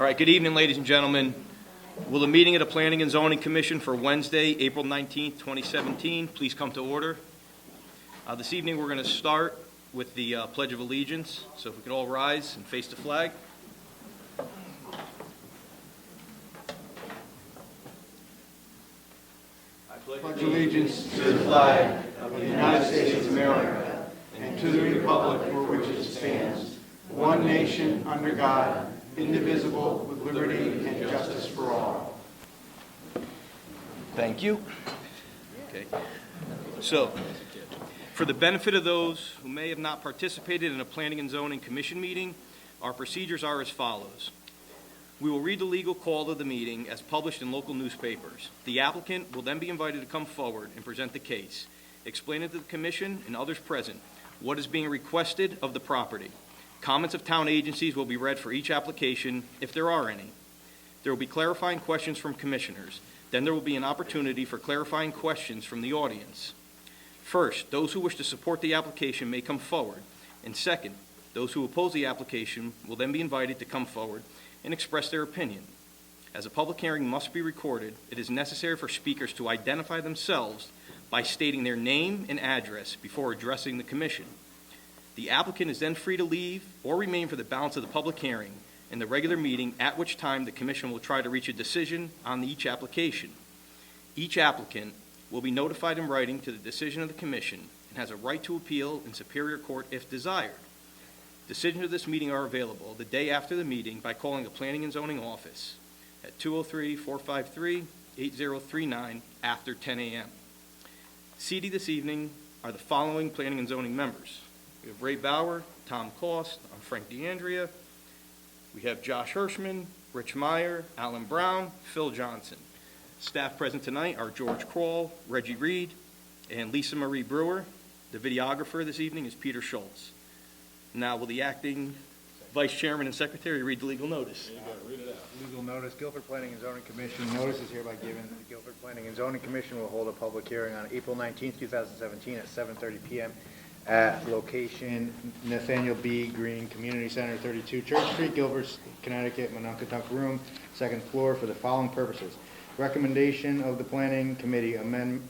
All right, good evening, ladies and gentlemen. Will the meeting of the Planning and Zoning Commission for Wednesday, April 19th, 2017, please come to order? This evening we're going to start with the Pledge of Allegiance. So if we could all rise and face the flag. I pledge allegiance to the flag of the United States of America and to the republic for which it stands, one nation under God, indivisible, with liberty and justice for all. Thank you. Okay. So, for the benefit of those who may have not participated in a Planning and Zoning Commission meeting, our procedures are as follows. We will read the legal call of the meeting as published in local newspapers. The applicant will then be invited to come forward and present the case, explain to the Commission and others present what is being requested of the property. Comments of town agencies will be read for each application, if there are any. There will be clarifying questions from commissioners. Then there will be an opportunity for clarifying questions from the audience. First, those who wish to support the application may come forward. And second, those who oppose the application will then be invited to come forward and express their opinion. As a public hearing must be recorded, it is necessary for speakers to identify themselves by stating their name and address before addressing the commission. The applicant is then free to leave or remain for the balance of the public hearing and the regular meeting, at which time the commission will try to reach a decision on each application. Each applicant will be notified in writing to the decision of the commission and has a right to appeal in Superior Court if desired. Decisions of this meeting are available the day after the meeting by calling the Planning and Zoning Office at 203-453-8039 after 10 a.m. Seated this evening are the following Planning and Zoning members. We have Ray Bauer, Tom Cost, I'm Frank DeAndrea. We have Josh Hirschman, Rich Meyer, Alan Brown, Phil Johnson. Staff present tonight are George Kroll, Reggie Reed, and Lisa Marie Brewer. The videographer this evening is Peter Schultz. Now, will the acting Vice Chairman and Secretary read the legal notice? There you go, read it out. Legal notice, Guilford Planning and Zoning Commission. Notice is hereby given. The Guilford Planning and Zoning Commission will hold a public hearing on April 19th, 2017 at 7:30 p.m. at location Nathaniel B. Green Community Center, 32 Church Street, Guilford, Connecticut, Mononkatuk Room, second floor, for the following purposes. Recommendation of the Planning Committee, amend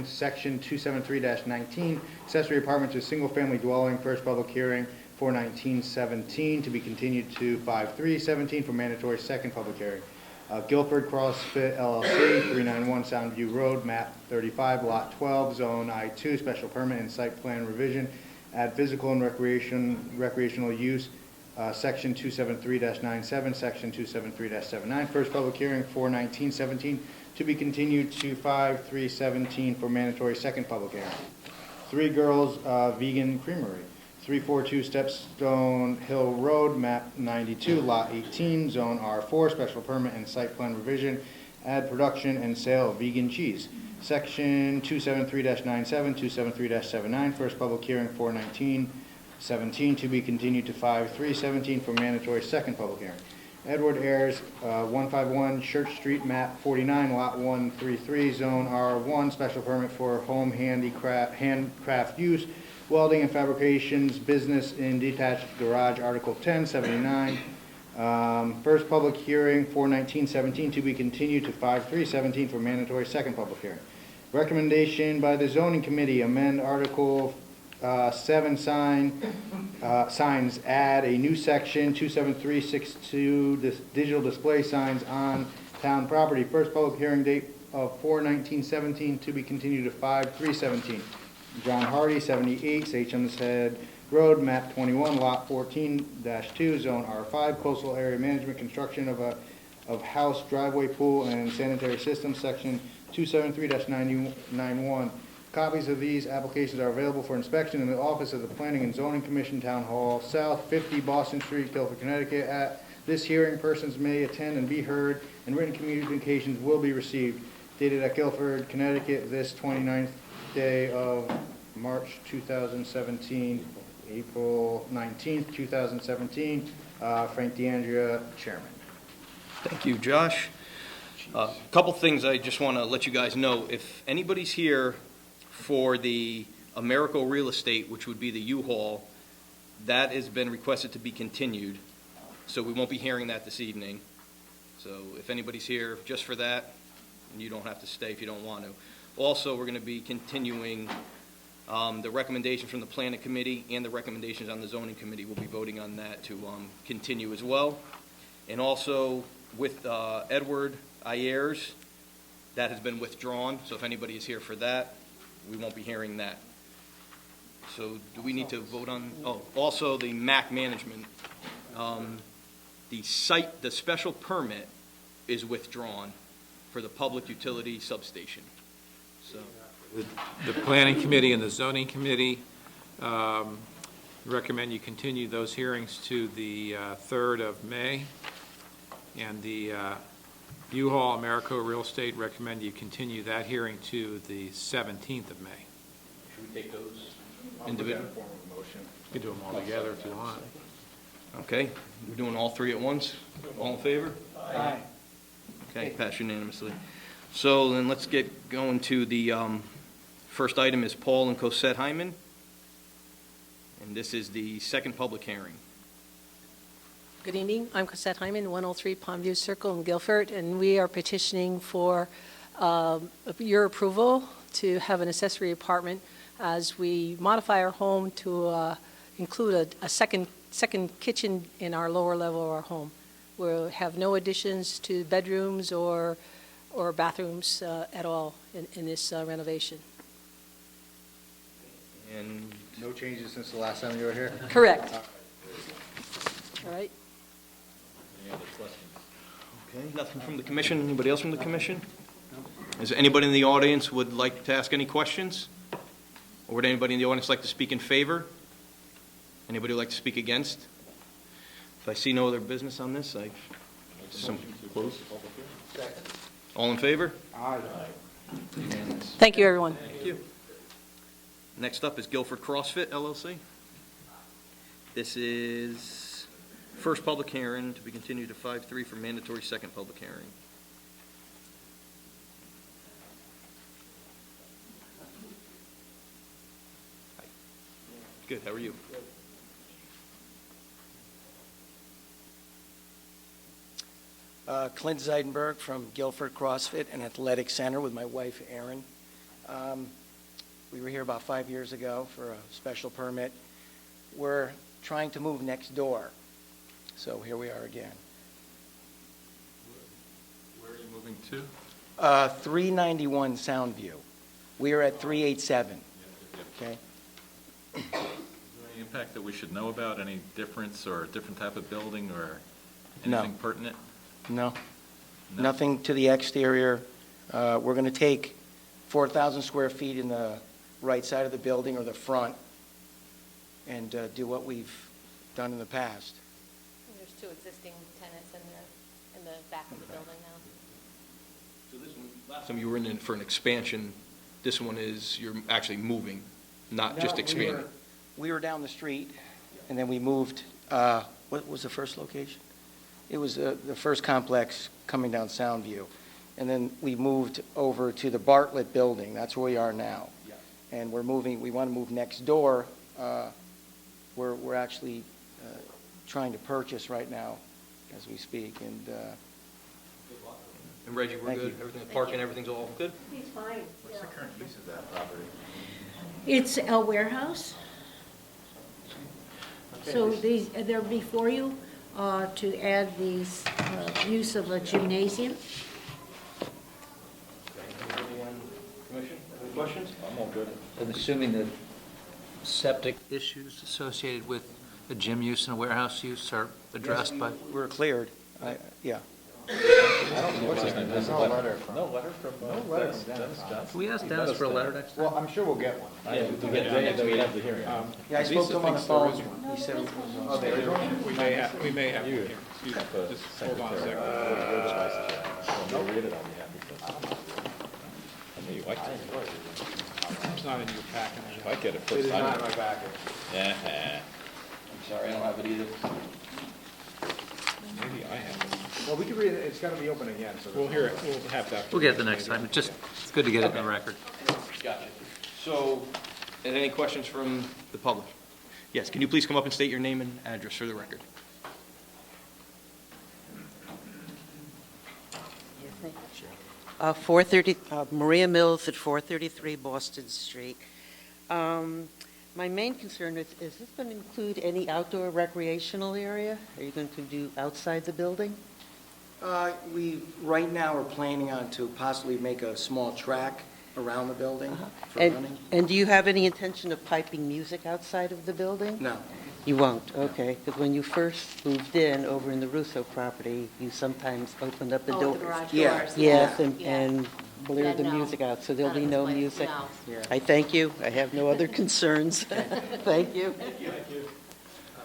Section 273-19, accessory apartment to single-family dwelling, first public hearing 4/19/17, to be continued to 5/3/17 for mandatory second public hearing. Guilford CrossFit LLC, 391 Soundview Road, map 35, lot 12, zone I2, special permit and site plan revision, add physical and recreational use, section 273-97, section 273-79, first public hearing 4/19/17, to be continued to 5/3/17 for mandatory second public hearing. Three Girls Vegan Creamery, 342 Stepstone Hill Road, map 92, lot 18, zone R4, special permit and site plan revision, add production and sale of vegan cheese. Section 273-97, 273-79, first public hearing 4/19/17, to be continued to 5/3/17 for mandatory second public hearing. Edward Ayers, 151 Church Street, map 49, lot 133, zone R1, special permit for home handcraft use, welding and fabrications business in detached garage, Article 10, 79. First public hearing 4/19/17, to be continued to 5/3/17 for mandatory second public hearing. Recommendation by the Zoning Committee, amend Article 7 signs, add a new section 27362, digital display signs on town property. First public hearing date of 4/19/17, to be continued to 5/3/17. John Hardy, 78 Sachem's Head Road, map 21, lot 14-2, zone R5, coastal area management, construction of house, driveway, pool, and sanitary system, section 273-91. Copies of these applications are available for inspection in the office of the Planning and Zoning Commission, Town Hall South, 50 Boston Street, Guilford, Connecticut. At this hearing, persons may attend and be heard, and written communications will be received. Dated at Guilford, Connecticut, this 29th day of March 2017, April 19th, 2017. Frank DeAndrea, Chairman. Thank you, Josh. A couple things I just want to let you guys know. If anybody's here for the Americo Real Estate, which would be the U-Haul, that has been requested to be continued. So we won't be hearing that this evening. So if anybody's here just for that, you don't have to stay if you don't want to. Also, we're going to be continuing the recommendations from the Planning Committee and the recommendations on the Zoning Committee. We'll be voting on that to continue as well. And also with Edward Ayers, that has been withdrawn. So if anybody is here for that, we won't be hearing that. So do we need to vote on, also the MAC management. The special permit is withdrawn for the public utility substation. So, The Planning Committee and the Zoning Committee recommend you continue those hearings to the 3rd of May. And the U-Haul Americo Real Estate recommend you continue that hearing to the 17th of May. should we take those individually? You can do them all together if you want. Okay, we're doing all three at once? All in favor? Aye. Okay, passed unanimously. So then let's get going to the first item is Paul and Cosette Hyman. And this is the second public hearing. Good evening. I'm Cosette Hyman, 103 Pondview Circle in Guilford, and we are petitioning for your approval to have an accessory apartment as we modify our home to include a second kitchen in our lower level of our home. We'll have no additions to bedrooms or bathrooms at all in this renovation. And No changes since the last time you were here? Correct. All right. okay, nothing from the commission? Anybody else from the commission? Is there anybody in the audience would like to ask any questions? Or would anybody in the audience like to speak in favor? Anybody like to speak against? If I see no other business on this, close. All in favor? Aye. Unanimous. Thank you, everyone. Thank you. Next up is Guilford CrossFit LLC. This is first public hearing to be continued to 5/3 for mandatory second public hearing. Hi. Good, how are you? Clint Zeidenberg from Guilford CrossFit and Athletic Center with my wife, Erin. We were here about 5 years ago for a special permit. We're trying to move next door, so here we are again. Where are you moving to? 391 Soundview. We are at 387, okay? Is there any impact that we should know about, any difference or a different type of building or No. anything pertinent? No, No? nothing to the exterior. We're going to take 4,000 square feet in the right side of the building or the front and do what we've done in the past. There's two existing tenants in the back of the building now. So this one, last time you were in for an expansion, this one is, you're actually moving, not just No, expanding. We were down the street, and then we moved, what was the first location? It was the first complex coming down Soundview. And then we moved over to the Bartlett building. That's where we are now. Yeah. And we want to move next door. We're actually trying to purchase right now as we speak. And And Reggie, we're Thank good? you. Everything, parking, everything's all good? He's fine. What's the current use of that property? It's a warehouse. So they're before you to add the use of a gymnasium. Commission, any questions? I'm all good. I'm assuming that septic issues associated with a gym use and a warehouse use are addressed by... we're cleared. Yeah. There's no letter from. No letter from Dennis Johnson? Can we ask Dennis for a letter next time? Well, I'm sure we'll get one. We have the hearing. Yeah, I spoke to him on the phone. He said, Oh, there is one? We may have one here. Just hold on a second. Read it on behalf I knew you liked it. It's not in your packet. If I get it It first is not in time. my packet. Yeah, I'm sorry, I don't have it either. Maybe I have it. Well, we can read it, it's gotta be open again, so. We'll hear it, we'll have that. We'll get it the next time. It's good to get it in the record. Gotcha. So, any questions from the public? Yes, can you please come up and state your name and address for the record? Maria Mills at 433 Boston Street. My main concern is this going to include any outdoor recreational area? Are you going to do outside the building? We, right now, are planning on to possibly make a small track around the building for running. And do you have any intention of piping music outside of the building? No. You won't, okay. Because when you first moved in over in the Russo property, you sometimes opened up the Oh, door. the garage Yeah. doors. Yes, Yeah. and blared Yeah, the no. music out, so there'll Not be at no this place, music. no. Yeah. I thank you. I have no other concerns. Thank you.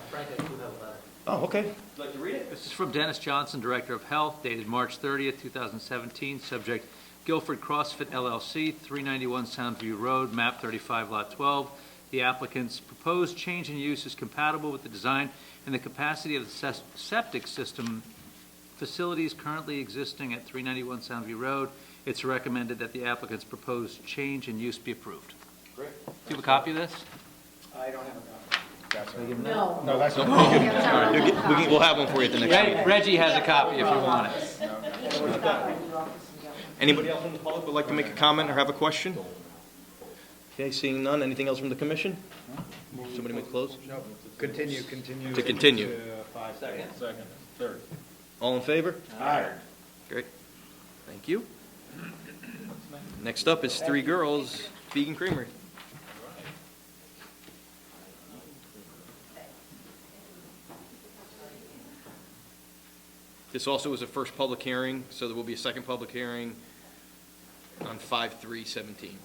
Frank, I do have a letter. Oh, okay. Would you like to read it? This is from Dennis Johnson, Director of Health, dated March 30th, 2017. Subject, Guilford CrossFit LLC, 391 Soundview Road, map 35, lot 12. The applicant's proposed change in use is compatible with the design and the capacity of the septic system facilities currently existing at 391 Soundview Road. It's recommended that the applicant's proposed change in use be approved. Great. Do you have a copy of this? I don't have a copy. No. No, that's not. We'll have one for you at the next meeting. Reggie has a copy if you want it. Anybody else from the public would like to make a comment or have a question? Okay, seeing none. Anything else from the commission? Somebody make close? No, continue. To continue. To 5. Second, third. All in favor? Aye. Great. Thank you. Next up is Three Girls Vegan Creamery. This also is a first public hearing, so there will be a second public hearing on 5/3/17.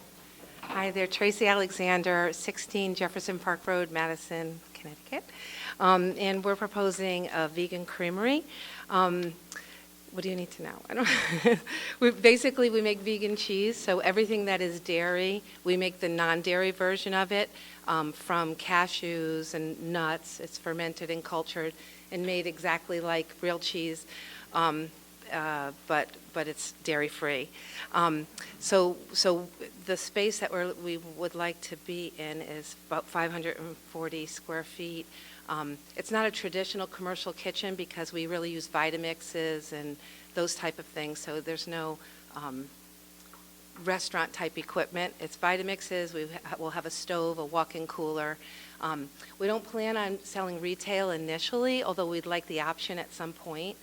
Hi there, Tracy Alexander, 16 Jefferson Park Road, Madison, Connecticut. And we're proposing a vegan creamery. What do you need to know? I don't. We make vegan cheese, so everything that is dairy, we make the non-dairy version of it from cashews and nuts. It's fermented and cultured and made exactly like real cheese, but it's dairy-free. So the space that we would like to be in is about 540 square feet. It's not a traditional commercial kitchen because we really use Vitamixes and those type of things, so there's no restaurant-type equipment. It's Vitamixes. We'll have a stove, a walk-in cooler. We don't plan on selling retail initially, although we'd like the option at some point.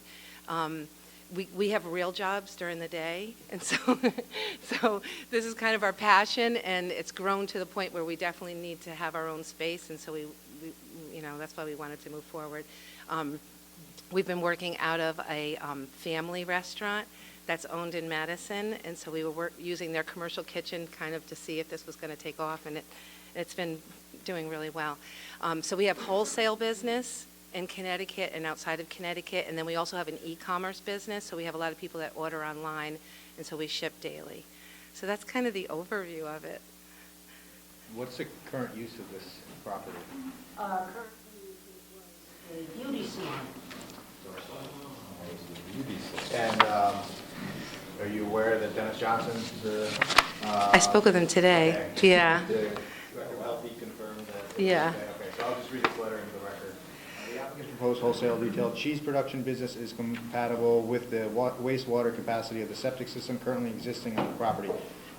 We have real jobs during the day, and so this is kind of our passion, and it's grown to the point where we definitely need to have our own space, and so we that's why we wanted to move forward. We've been working out of a family restaurant that's owned in Madison, and so we were using their commercial kitchen kind of to see if this was going to take off, and it's been doing really well. So we have wholesale business in Connecticut and outside of Connecticut, and then we also have an e-commerce business, so we have a lot of people that order online, and so we ship daily. So that's kind of the overview of it. What's the current use of this property? Currently, it was a beauty salon. And are you aware that Dennis Johnson's the... I spoke with him today. Okay. Yeah. Well, he confirmed that... Yeah. Okay, so I'll just read this letter into the record. The applicant's proposed wholesale retail cheese production business is compatible with the wastewater capacity of the septic system currently existing on the property.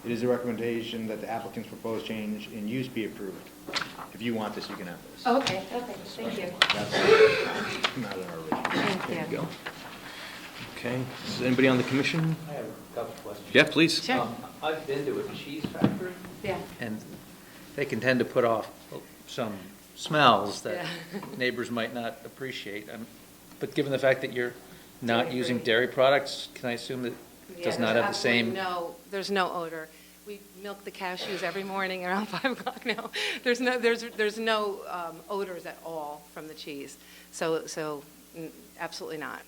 It is a recommendation that the applicant's proposed change in use be approved. If you want this, you can have this. Okay, thank you. That's not in our original. Thank There you. you go. Okay, is anybody on the commission? I have a couple of questions. Yeah, please. Sure. I've been to a cheese factory, Yeah. and they can tend to put off some smells that Yeah. neighbors might not appreciate. But given the fact that you're not Dairy-free. using dairy products, can I assume that it does not have the same? No, there's no odor. We milk the cashews every morning around 5 o'clock now. There's no odors at all from the cheese. So absolutely not.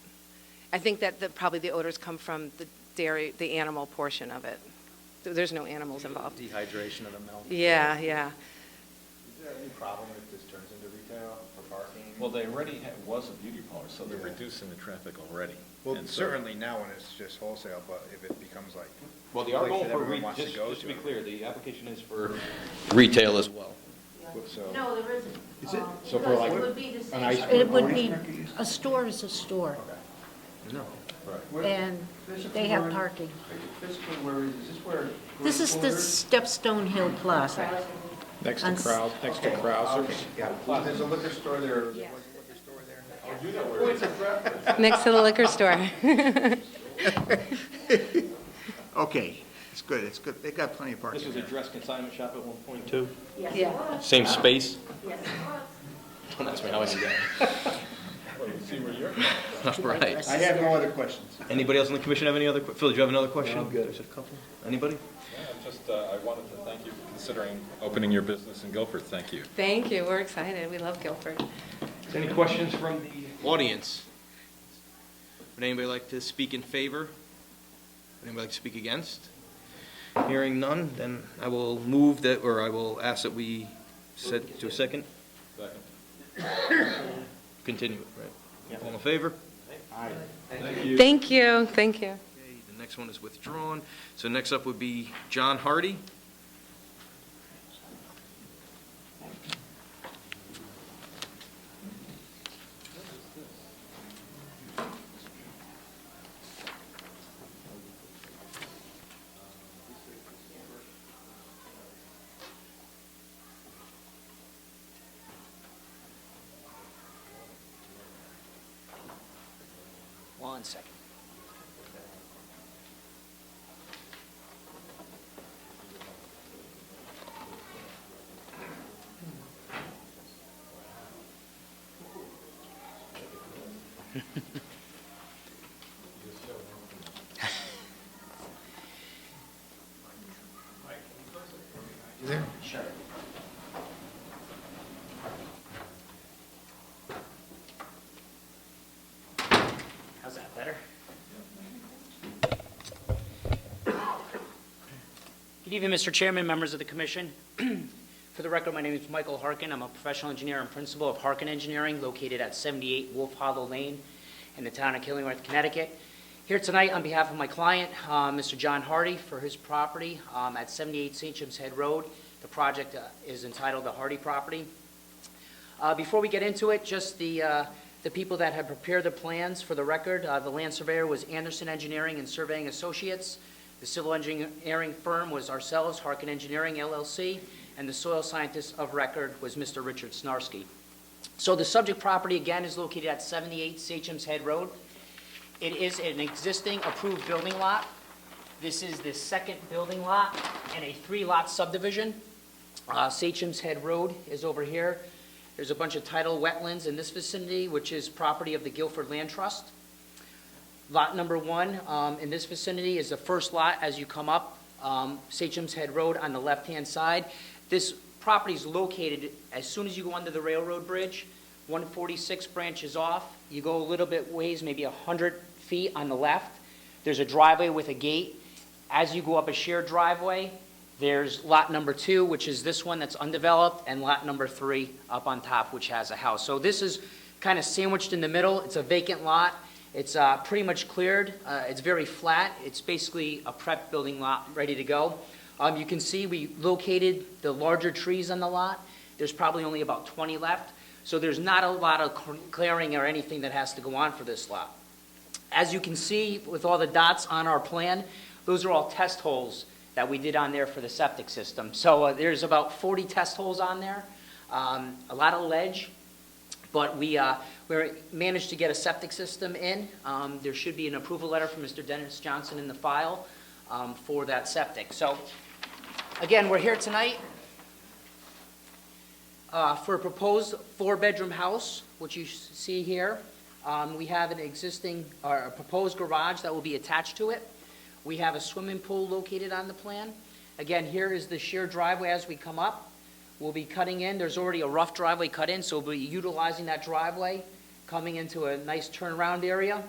I think that probably the odors come from the dairy, the animal portion of it. There's no animals involved. Dehydration of the milk. Yeah. Is there any problem if this turns into retail for parking? Well, they already was a beauty parlor, so they're reducing the traffic already. Well, And so- certainly now when it's just wholesale, but if it becomes like... Well, the our goal place that for, everyone wants to just go to be to. clear, the application is for retail as well. So, No, there isn't. Is it? So for Because like it would be the an same. ice cream It would party? be, a store is a store. No. and they have parking. Physically, where is this where? This is the Stepstone Hill Plaza. Next On to s- Kraus, next to Krausers. There's a liquor store there. There's a liquor store there. Next to the liquor store. Okay, it's good, it's good. They got plenty of This parking was a there. dress consignment shop at one point too? Yeah. Same space? Don't ask me how I knew that. All right. I have no other questions. Anybody else on the commission have any other, Phil, did you have another question? I'm good. There's a couple. Anybody? Yeah, just, I wanted to thank you for considering opening your business in Guilford. Thank you. Thank you, we're excited, we love Guilford. Any questions from the audience? Would anybody like to speak in favor? Would anybody like to speak against? Hearing none, then I will move that, or I will ask that we set to a second. Second. Continue it, right? All in favor? Thank you, thank you. Okay, the next one is withdrawn. So next up would be John Hardy. One second. Sure. How's that, better? Good evening, Mr. Chairman, members of the commission. For the record, my name is Michael Harkin. I'm a professional engineer and principal of Harkin Engineering, located at 78 Wolf Hollow Lane in the town of Killingworth, Connecticut. Here tonight on behalf of my client, Mr. John Hardy, for his property at 78 St. James Head Road. The project is entitled the Hardy Property. Before we get into it, just the people that had prepared the plans for the record. The land surveyor was Anderson Engineering and Surveying Associates. The civil engineering firm was ourselves, Harkin Engineering LLC, and the soil scientist of record was Mr. Richard Snarsky. So the subject property, again, is located at 78 Sachem's Head Road. It is an existing approved building lot. This is the second building lot in a 3-lot subdivision. Sachem's Head Road is over here. There's a bunch of tidal wetlands in this vicinity, which is property of the Guilford Land Trust. Lot number 1 in this vicinity is the first lot as you come up Sachem's Head Road on the left-hand side. This property is located as soon as you go under the railroad bridge. 146 branches off. You go a little bit ways, maybe 100 feet on the left. There's a driveway with a gate. As you go up a shared driveway, there's lot number 2, which is this one that's undeveloped, and lot number 3 up on top, which has a house. So this is kind of sandwiched in the middle. It's a vacant lot. It's pretty much cleared. It's very flat. It's basically a prep building lot ready to go. You can see we located the larger trees on the lot. There's probably only about 20 left. So there's not a lot of clearing or anything that has to go on for this lot. As you can see with all the dots on our plan, those are all test holes that we did on there for the septic system. So there's about 40 test holes on there, a lot of ledge, but we managed to get a septic system in. There should be an approval letter from Mr. Dennis Johnson in the file for that septic. So again, we're here tonight for a proposed 4-bedroom house, which you see here. We have an existing, or a proposed garage that will be attached to it. We have a swimming pool located on the plan. Again, here is the sheer driveway as we come up. We'll be cutting in. There's already a rough driveway cut in, so we'll be utilizing that driveway, coming into a nice turnaround area.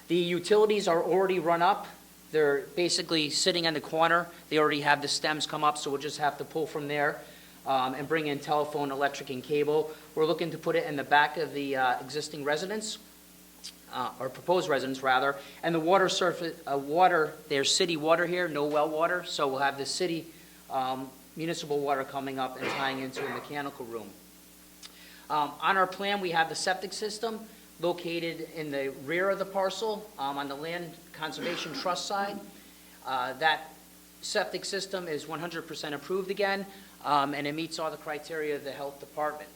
The utilities are already run up. They're basically sitting on the corner. They already have the stems come up, so we'll just have to pull from there and bring in telephone, electric, and cable. We're looking to put it in the back of the existing residence. Or proposed residence rather, and the water surface, there's city water here, no well water, so we'll have the city municipal water coming up and tying into a mechanical room. On our plan, we have the septic system located in the rear of the parcel, on the Land Conservation Trust side. That septic system is 100% approved again, and it meets all the criteria of the health department.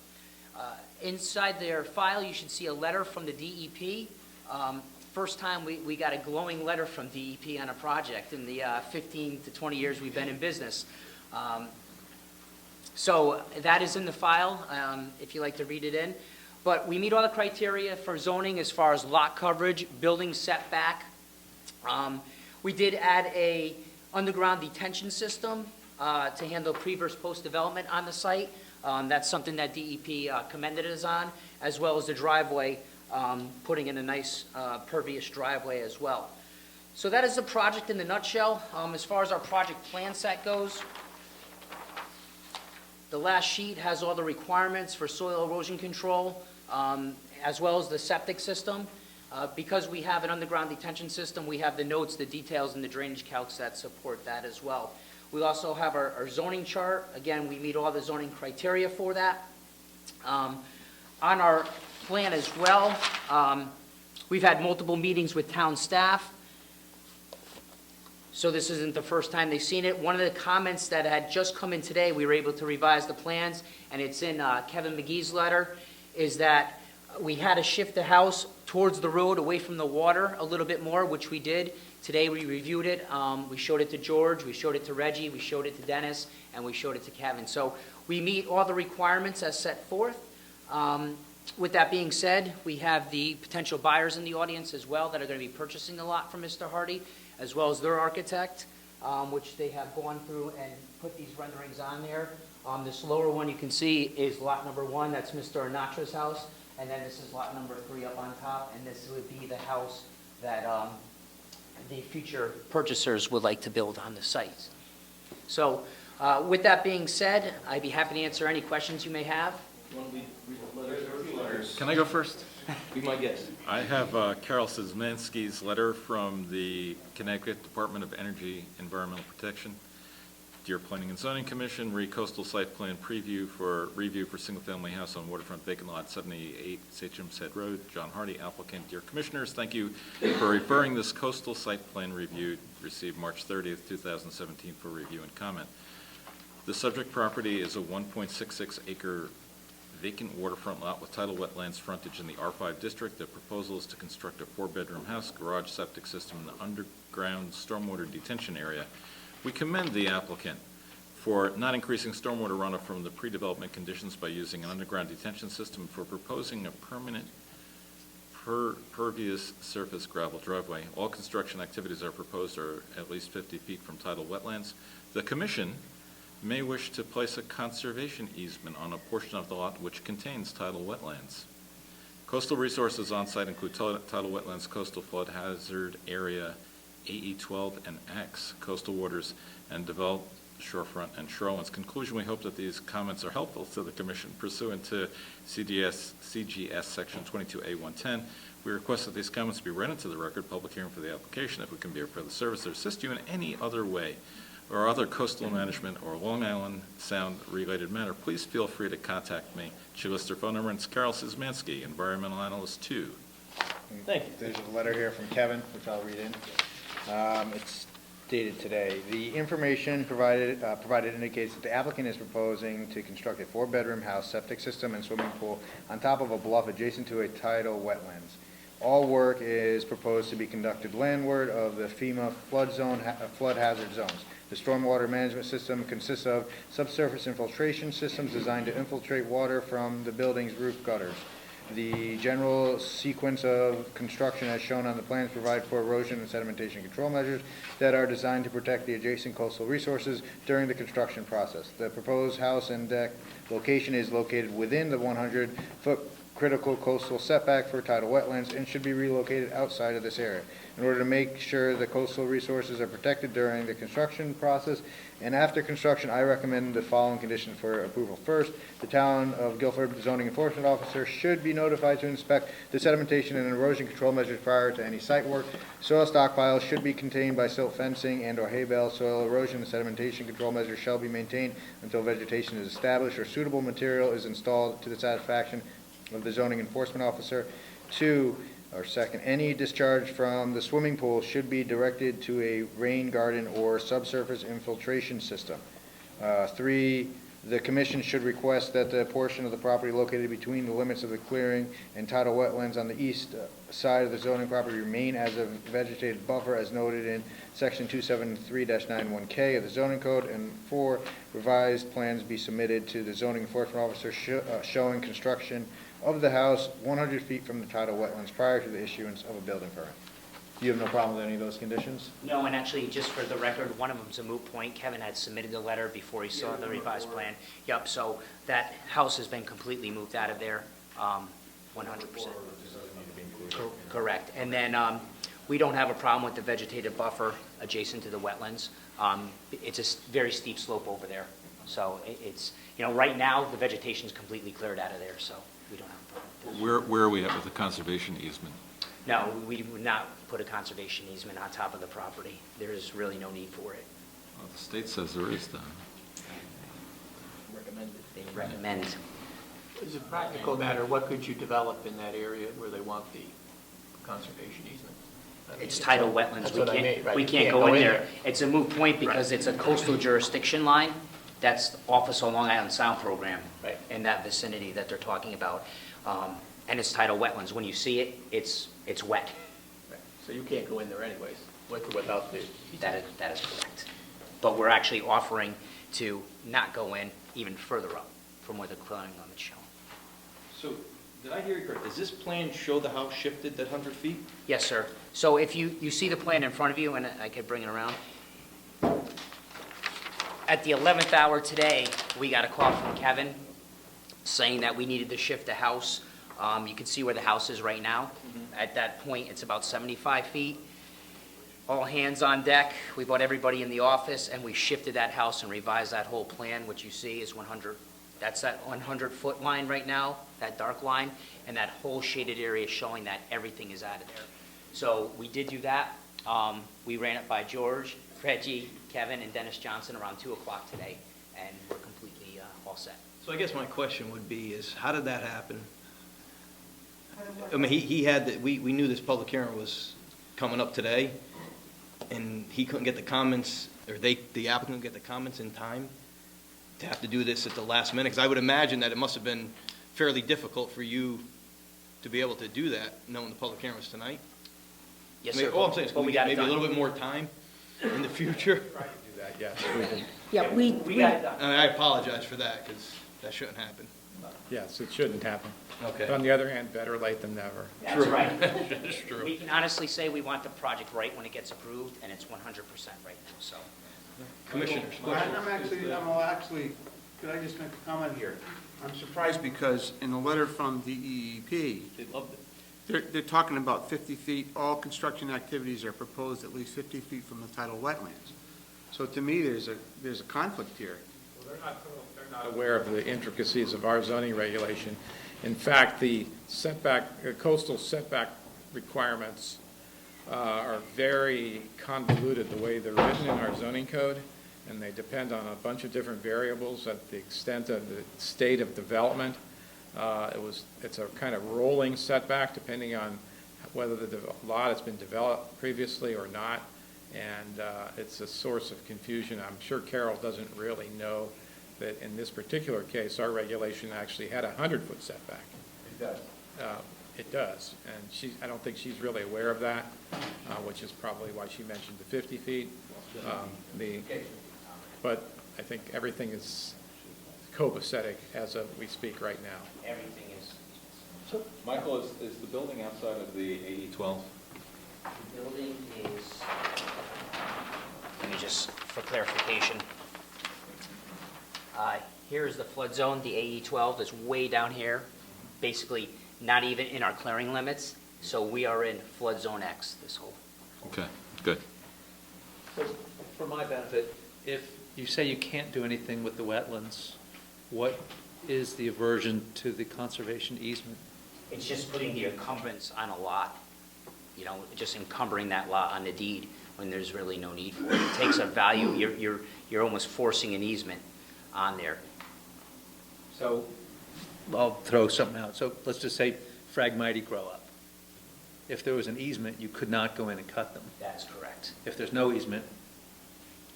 Inside their file, you should see a letter from the DEP. First time we got a glowing letter from DEP on a project in the 15 to 20 years we've been in business. So that is in the file, if you'd like to read it in. But we meet all the criteria for zoning as far as lot coverage, building setback. We did add a underground detention system to handle pre versus post development on the site. That's something that DEP commended us on, as well as the driveway, putting in a nice pervious driveway as well. So that is the project in the nutshell. As far as our project plan set goes, the last sheet has all the requirements for soil erosion control, as well as the septic system. Because we have an underground detention system, we have the notes, the details, and the drainage calcs that support that as well. We also have our zoning chart. Again, we meet all the zoning criteria for that. On our plan as well, we've had multiple meetings with town staff. So this isn't the first time they've seen it. One of the comments that had just come in today, we were able to revise the plans, and it's in Kevin McGee's letter, is that we had to shift the house towards the road, away from the water a little bit more, which we did. Today we reviewed it. We showed it to George, we showed it to Reggie, we showed it to Dennis, and we showed it to Kevin. So we meet all the requirements as set forth. With that being said, we have the potential buyers in the audience as well that are going to be purchasing the lot from Mr. Hardy, as well as their architect, which they have gone through and put these renderings on there. This lower one you can see is lot number 1. That's Mr. Anatra's house. And then this is lot number 3 up on top. And this would be the house that the future purchasers would like to build on the site. So with that being said, I'd be happy to answer any questions you may have. Can I go first? Be my guest. I have Carol Szymanski's letter from the Connecticut Department of Energy Environmental Protection. Dear Planning and Zoning Commission, re-coastal site plan review for single-family house on waterfront vacant lot 78 St. James Head Road. John Hardy, applicant. Dear Commissioners, thank you for referring this coastal site plan review received March 30th, 2017 for review and comment. The subject property is a 1.66 acre vacant waterfront lot with tidal wetlands frontage in the R5 district. The proposal is to construct a 4-bedroom house, garage, septic system, and underground stormwater detention area. We commend the applicant for not increasing stormwater runoff from the pre-development conditions by using an underground detention system, for proposing a permanent pervious surface gravel driveway. All construction activities are proposed are at least 50 feet from tidal wetlands. The Commission may wish to place a conservation easement on a portion of the lot which contains tidal wetlands. Coastal resources on site include tidal wetlands, coastal flood hazard area, AE12 and X, coastal waters, and developed shorefront and shorelines. Conclusion, we hope that these comments are helpful to the Commission pursuant to CGS Section 22A110. We request that these comments be read into the record, public hearing for the application. If we can be of further service or assist you in any other way or other coastal management or Long Island Sound related matter, please feel free to contact me. She lists her phone number, and it's Carol Szymanski, Environmental Analyst 2. Thank you. There's a letter here from Kevin, which I'll read in. It's dated today. The information provided indicates that the applicant is proposing to construct a 4-bedroom house, septic system, and swimming pool on top of a bluff adjacent to a tidal wetlands. All work is proposed to be conducted landward of the FEMA flood hazard zones. The stormwater management system consists of subsurface infiltration systems designed to infiltrate water from the building's roof gutters. The general sequence of construction as shown on the plans provide for erosion and sedimentation control measures that are designed to protect the adjacent coastal resources during the construction process. The proposed house and deck location is located within the 100-foot critical coastal setback for tidal wetlands and should be relocated outside of this area. In order to make sure the coastal resources are protected during the construction process and after construction, I recommend the following conditions for approval. First, the Town of Guilford Zoning Enforcement Officer should be notified to inspect the sedimentation and erosion control measures prior to any site work. Soil stockpiles should be contained by silt fencing and or hay bales. Soil erosion and sedimentation control measures shall be maintained until vegetation is established or suitable material is installed to the satisfaction of the zoning enforcement officer. Second, any discharge from the swimming pool should be directed to a rain garden or subsurface infiltration system. 3, the commission should request that the portion of the property located between the limits of the clearing and tidal wetlands on the east side of the zoning property remain as a vegetated buffer as noted in section 273-91K of the zoning code. And 4, revised plans be submitted to the zoning enforcement officer showing construction of the house 100 feet from the tidal wetlands prior to the issuance of a building permit. You have no problem with any of those conditions? No, and actually, just for the record, one of them's a moot point. Kevin had submitted the letter before he saw the revised plan. Yep, so that house has been completely moved out of there, 100%. Correct. And then we don't have a problem with the vegetative buffer adjacent to the wetlands. It's a very steep slope over there. So it's, right now, the vegetation's completely cleared out of there, so we don't have a problem with that. Where are we at with the conservation easement? No, we would not put a conservation easement on top of the property. There is really no need for it. Well, the state says there is, though. They recommend. As a practical matter, what could you develop in that area where they want the conservation easement? I mean, It's tidal wetlands. That's We what I can't, mean, right? we You can't go in there. It's a moot point because it's a coastal jurisdiction line. That's the Office of Long Island Sound Program. Right. In that vicinity that they're talking about. And it's tidal wetlands. When you see it, it's wet. Right. So you can't go in there anyways, with or without the... That is correct. But we're actually offering to not go in even further up from where the clearing limit's shown. So, did I hear you correct? Does this plan show the house shifted that 100 feet? Yes, sir. So if you see the plan in front of you, and I could bring it around. At the 11th hour today, we got a call from Kevin saying that we needed to shift the house. You can see where the house is right now. At that point, it's about 75 feet. All hands on deck. We brought everybody in the office, and we shifted that house and revised that whole plan. What you see is 100. That's that 100-foot line right now, that dark line, and that whole shaded area is showing that everything is out of there. So we did do that. We ran it by George, Reggie, Kevin, and Dennis Johnson around 2 o'clock today, and we're completely all set. So I guess my question would be is, how did that happen? I mean, he had, we knew this public hearing was coming up today, and he couldn't get the comments, or the applicant couldn't get the comments in time to have to do this at the last minute, because I would imagine that it must have been fairly difficult for you to be able to do that, knowing the public hearing was tonight. Yes, I mean, sir. all I'm saying is, But can we we got get it maybe a done. little bit more time in the future? Yeah, we got it done. I mean, I apologize for that, because that shouldn't happen. Yes, it shouldn't happen. Okay. But on the other hand, better late than never. That's right. That's true. We can honestly say we want the project right when it gets approved, and it's 100% right now, so. Commissioners, I'm questions? actually, could I just make a comment here? I'm surprised because in the letter from DEEP, They loved it. they're talking about 50 feet, all construction activities are proposed at least 50 feet from the tidal wetlands. So to me, there's a conflict here. They're not aware of the intricacies of our zoning regulation. In fact, the coastal setback requirements are very convoluted the way they're written in our zoning code, and they depend on a bunch of different variables at the extent of the state of development. It's a kind of rolling setback depending on whether the lot has been developed previously or not, and it's a source of confusion. I'm sure Carol doesn't really know that in this particular case, our regulation actually had a 100-foot setback. It does. It does, and I don't think she's really aware of that, which is probably why she mentioned the 50 feet. But I think everything is copacetic as of we speak right now. Everything is. Michael, is the building outside of the AE 12? The building is, let me just, for clarification. Here is the flood zone, the AE 12 is way down here, basically not even in our clearing limits, so we are in flood zone X, this whole. Okay, good. So, for my benefit, if you say you can't do anything with the wetlands, what is the aversion to the conservation easement? It's just putting the encumbrance on a lot, just encumbering that lot on the deed when there's really no need for it. It takes a value, you're almost forcing an easement on there. So, I'll throw something out. So let's just say Phragmites grow up. If there was an easement, you could not go in and cut them. That's correct. If there's no easement,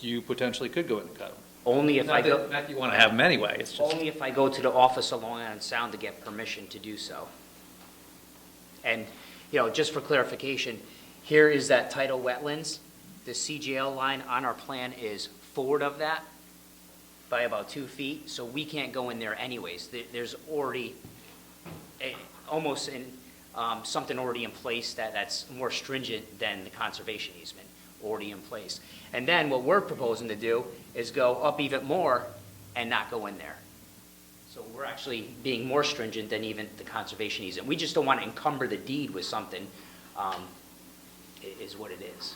you potentially could go in and cut them. Only if I Not go, that not that you want to have them anyway, it's just, only if I go to the office of Long Island Sound to get permission to do so. And, just for clarification, here is that tidal wetlands. The CGL line on our plan is forward of that by about 2 feet, so we can't go in there anyways. There's already something already in place that's more stringent than the conservation easement already in place. And then what we're proposing to do is go up even more and not go in there. So we're actually being more stringent than even the conservation easement. We just don't want to encumber the deed with something, is what it is.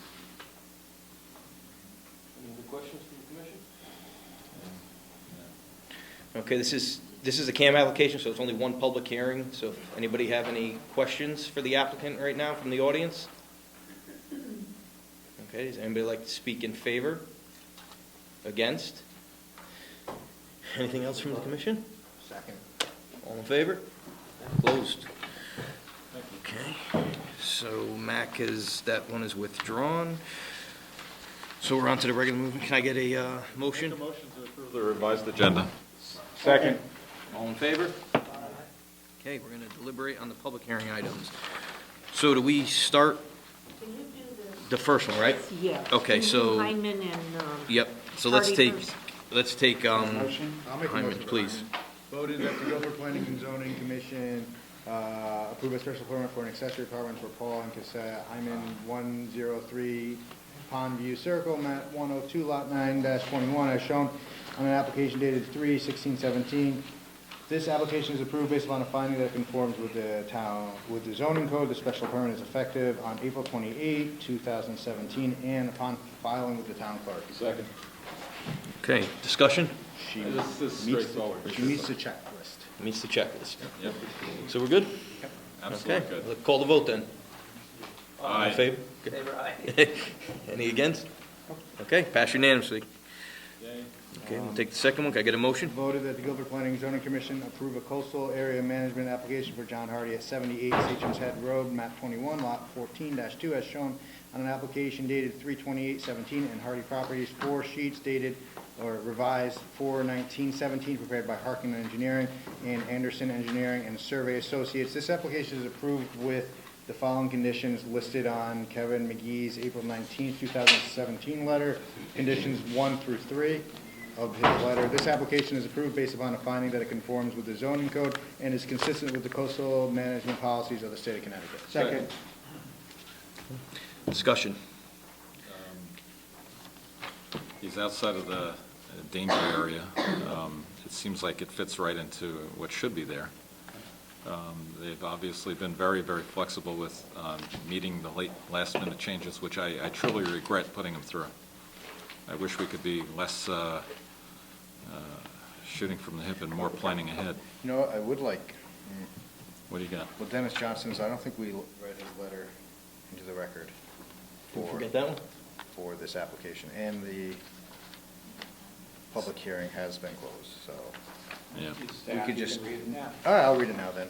Any other questions from the commission? Okay, this is a CAM application, so it's only one public hearing. So if anybody have any questions for the applicant right now from the audience? Okay, does anybody like to speak in favor? Against? Anything else from the commission? Second. All in favor? Closed. Okay, so Mac that one is withdrawn. So we're on to the regular movement. Can I get a motion? Make a motion to approve the revised agenda. Second. All in favor? Okay, we're going to deliberate on the public hearing items. So do we start Can you do the first one, right? Yeah. Okay, so, Hyman and, yep, so let's Hardy take, first. Motion? I'll make a Hyman, motion. please. Voted that the Guilford Planning and Zoning Commission approve a special permit for an accessory apartment for Paul and Cassette Hyman, 103 Pond View Circle, map 102, lot 9-21, as shown on an application dated 3/16/17. This application is approved based upon a finding that conforms with the zoning code. The special permit is effective on April 28, 2017, and upon filing with the town clerk. Second. Okay, discussion? She This is meets straightforward. She meets the checklist. Meets the checklist. Yep, So we're good? absolutely Okay, good. call the vote then. All Aye. in favor? Any against? Okay, pass unanimously. Okay, we'll take the second one. Can I get a motion? Voted that the Guilford Planning and Zoning Commission approve a coastal area management application for John Hardy at 78 Sachem's Head Road, map 21, lot 14-2, as shown on an application dated 3/28/17, and Hardy Properties, 4 sheets dated or revised 4/19/17, prepared by Harkin Engineering and Anderson Engineering and Survey Associates. This application is approved with the following conditions listed on Kevin McGee's April 19, 2017 letter, conditions 1 through 3 of his letter. This application is approved based upon a finding that it conforms with the zoning code and is consistent with the coastal management policies of the state of Connecticut. Second. Discussion. He's outside of the danger area. It seems like it fits right into what should be there. They've obviously been very, very flexible with meeting the last-minute changes, which I truly regret putting them through. I wish we could be less shooting from the hip and more planning ahead. You know what, I would like, What do you got? well, Dennis Johnson's, I don't think we read his letter into the record Did we for, forget that one? for this application, and the public hearing has been closed, so. Yeah. We could just, all right, I'll read it now then.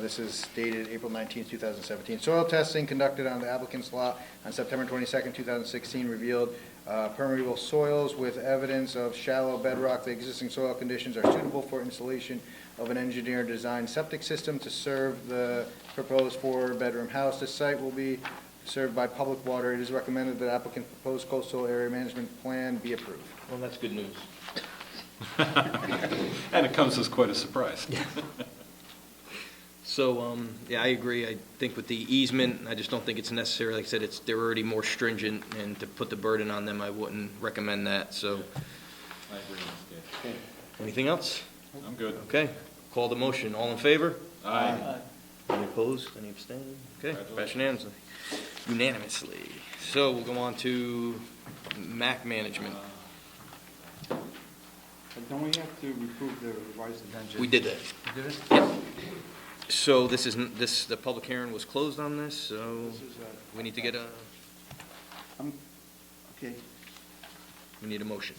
This is dated April 19th, 2017. Soil testing conducted on the applicant's lot on September 22nd, 2016 revealed permeable soils with evidence of shallow bedrock. The existing soil conditions are suitable for installation of an engineer-designed septic system to serve the proposed 4-bedroom house. This site will be served by public water. It is recommended that applicant's proposed coastal area management plan be approved. Well, that's good news. And it comes as quite a surprise. So, yeah, I agree. I think with the easement, I just don't think it's necessary. Like I said, they're already more stringent, and to put the burden on them, I wouldn't recommend that, so. I agree in this case. Anything else? I'm good. Okay, call the motion. All in favor? Aye. Any opposed? Any abstaining? Okay, pass unanimously. So we'll go on to MAC management. Don't we have to approve the revised agenda? We did that. You did it? Yep. So the public hearing was closed on this, so This is, we need to get okay. we need a motion.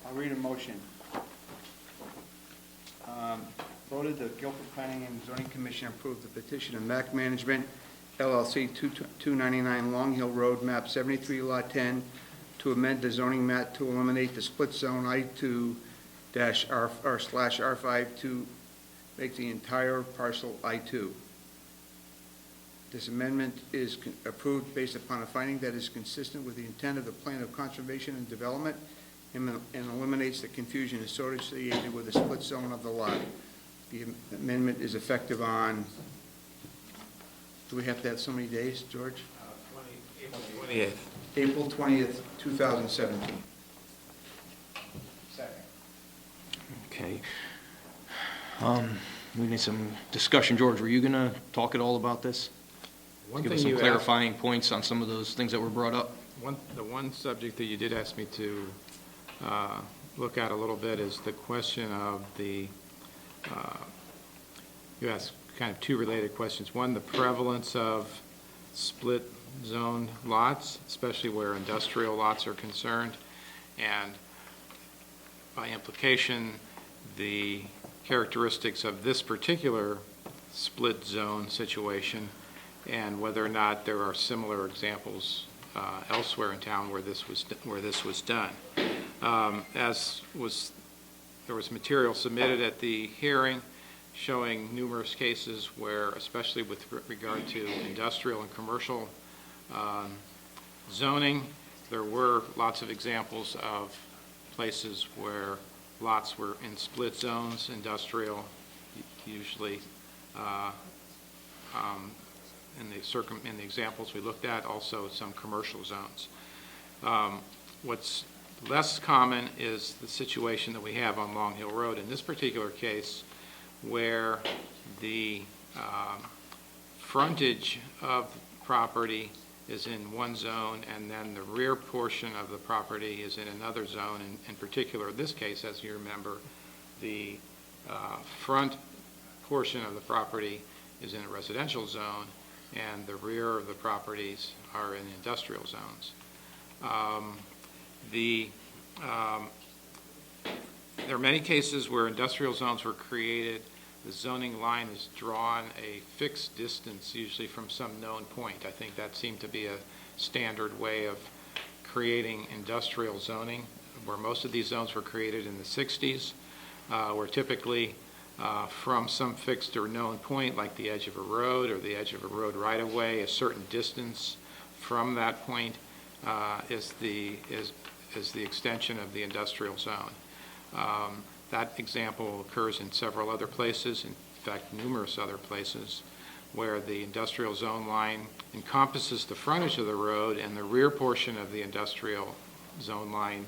I'll read a motion. Voted the Guilford Planning and Zoning Commission approved the petition of Mac Management LLC 299 Long Hill Road, map 73, lot 10, to amend the zoning map to eliminate the split zone I2-R/R5 to make the entire parcel I2. This amendment is approved based upon a finding that is consistent with the intent of the Plan of Conservation and Development and eliminates the confusion associated with the split zone of the lot. The amendment is effective on, do we have to have so many days, George? April 28th. April 20th, 2017. Second. Okay. We need some discussion. George, were you going to talk at all about this? Give us some clarifying points on some of those things that were brought up. The one subject that you did ask me to look at a little bit is the question of the, you asked kind of two related questions. One, the prevalence of split zone lots, especially where industrial lots are concerned, and by implication, the characteristics of this particular split zone situation, and whether or not there are similar examples elsewhere in town where this was done. There was material submitted at the hearing showing numerous cases where, especially with regard to industrial and commercial zoning, there were lots of examples of places where lots were in split zones, industrial, usually in the examples we looked at, also some commercial zones. What's less common is the situation that we have on Long Hill Road. In this particular case, where the frontage of property is in one zone and then the rear portion of the property is in another zone. In particular, in this case, as you remember, the front portion of the property is in a residential zone and the rear of the properties are in industrial zones. There are many cases where industrial zones were created. The zoning line is drawn a fixed distance, usually from some known point. I think that seemed to be a standard way of creating industrial zoning, where most of these zones were created in the 60s, where typically from some fixed or known point, like the edge of a road or the edge of a road right-of-way, a certain distance from that point is the extension of the industrial zone. That example occurs in several other places, in fact, numerous other places, where the industrial zone line encompasses the frontage of the road and the rear portion of the industrial zone line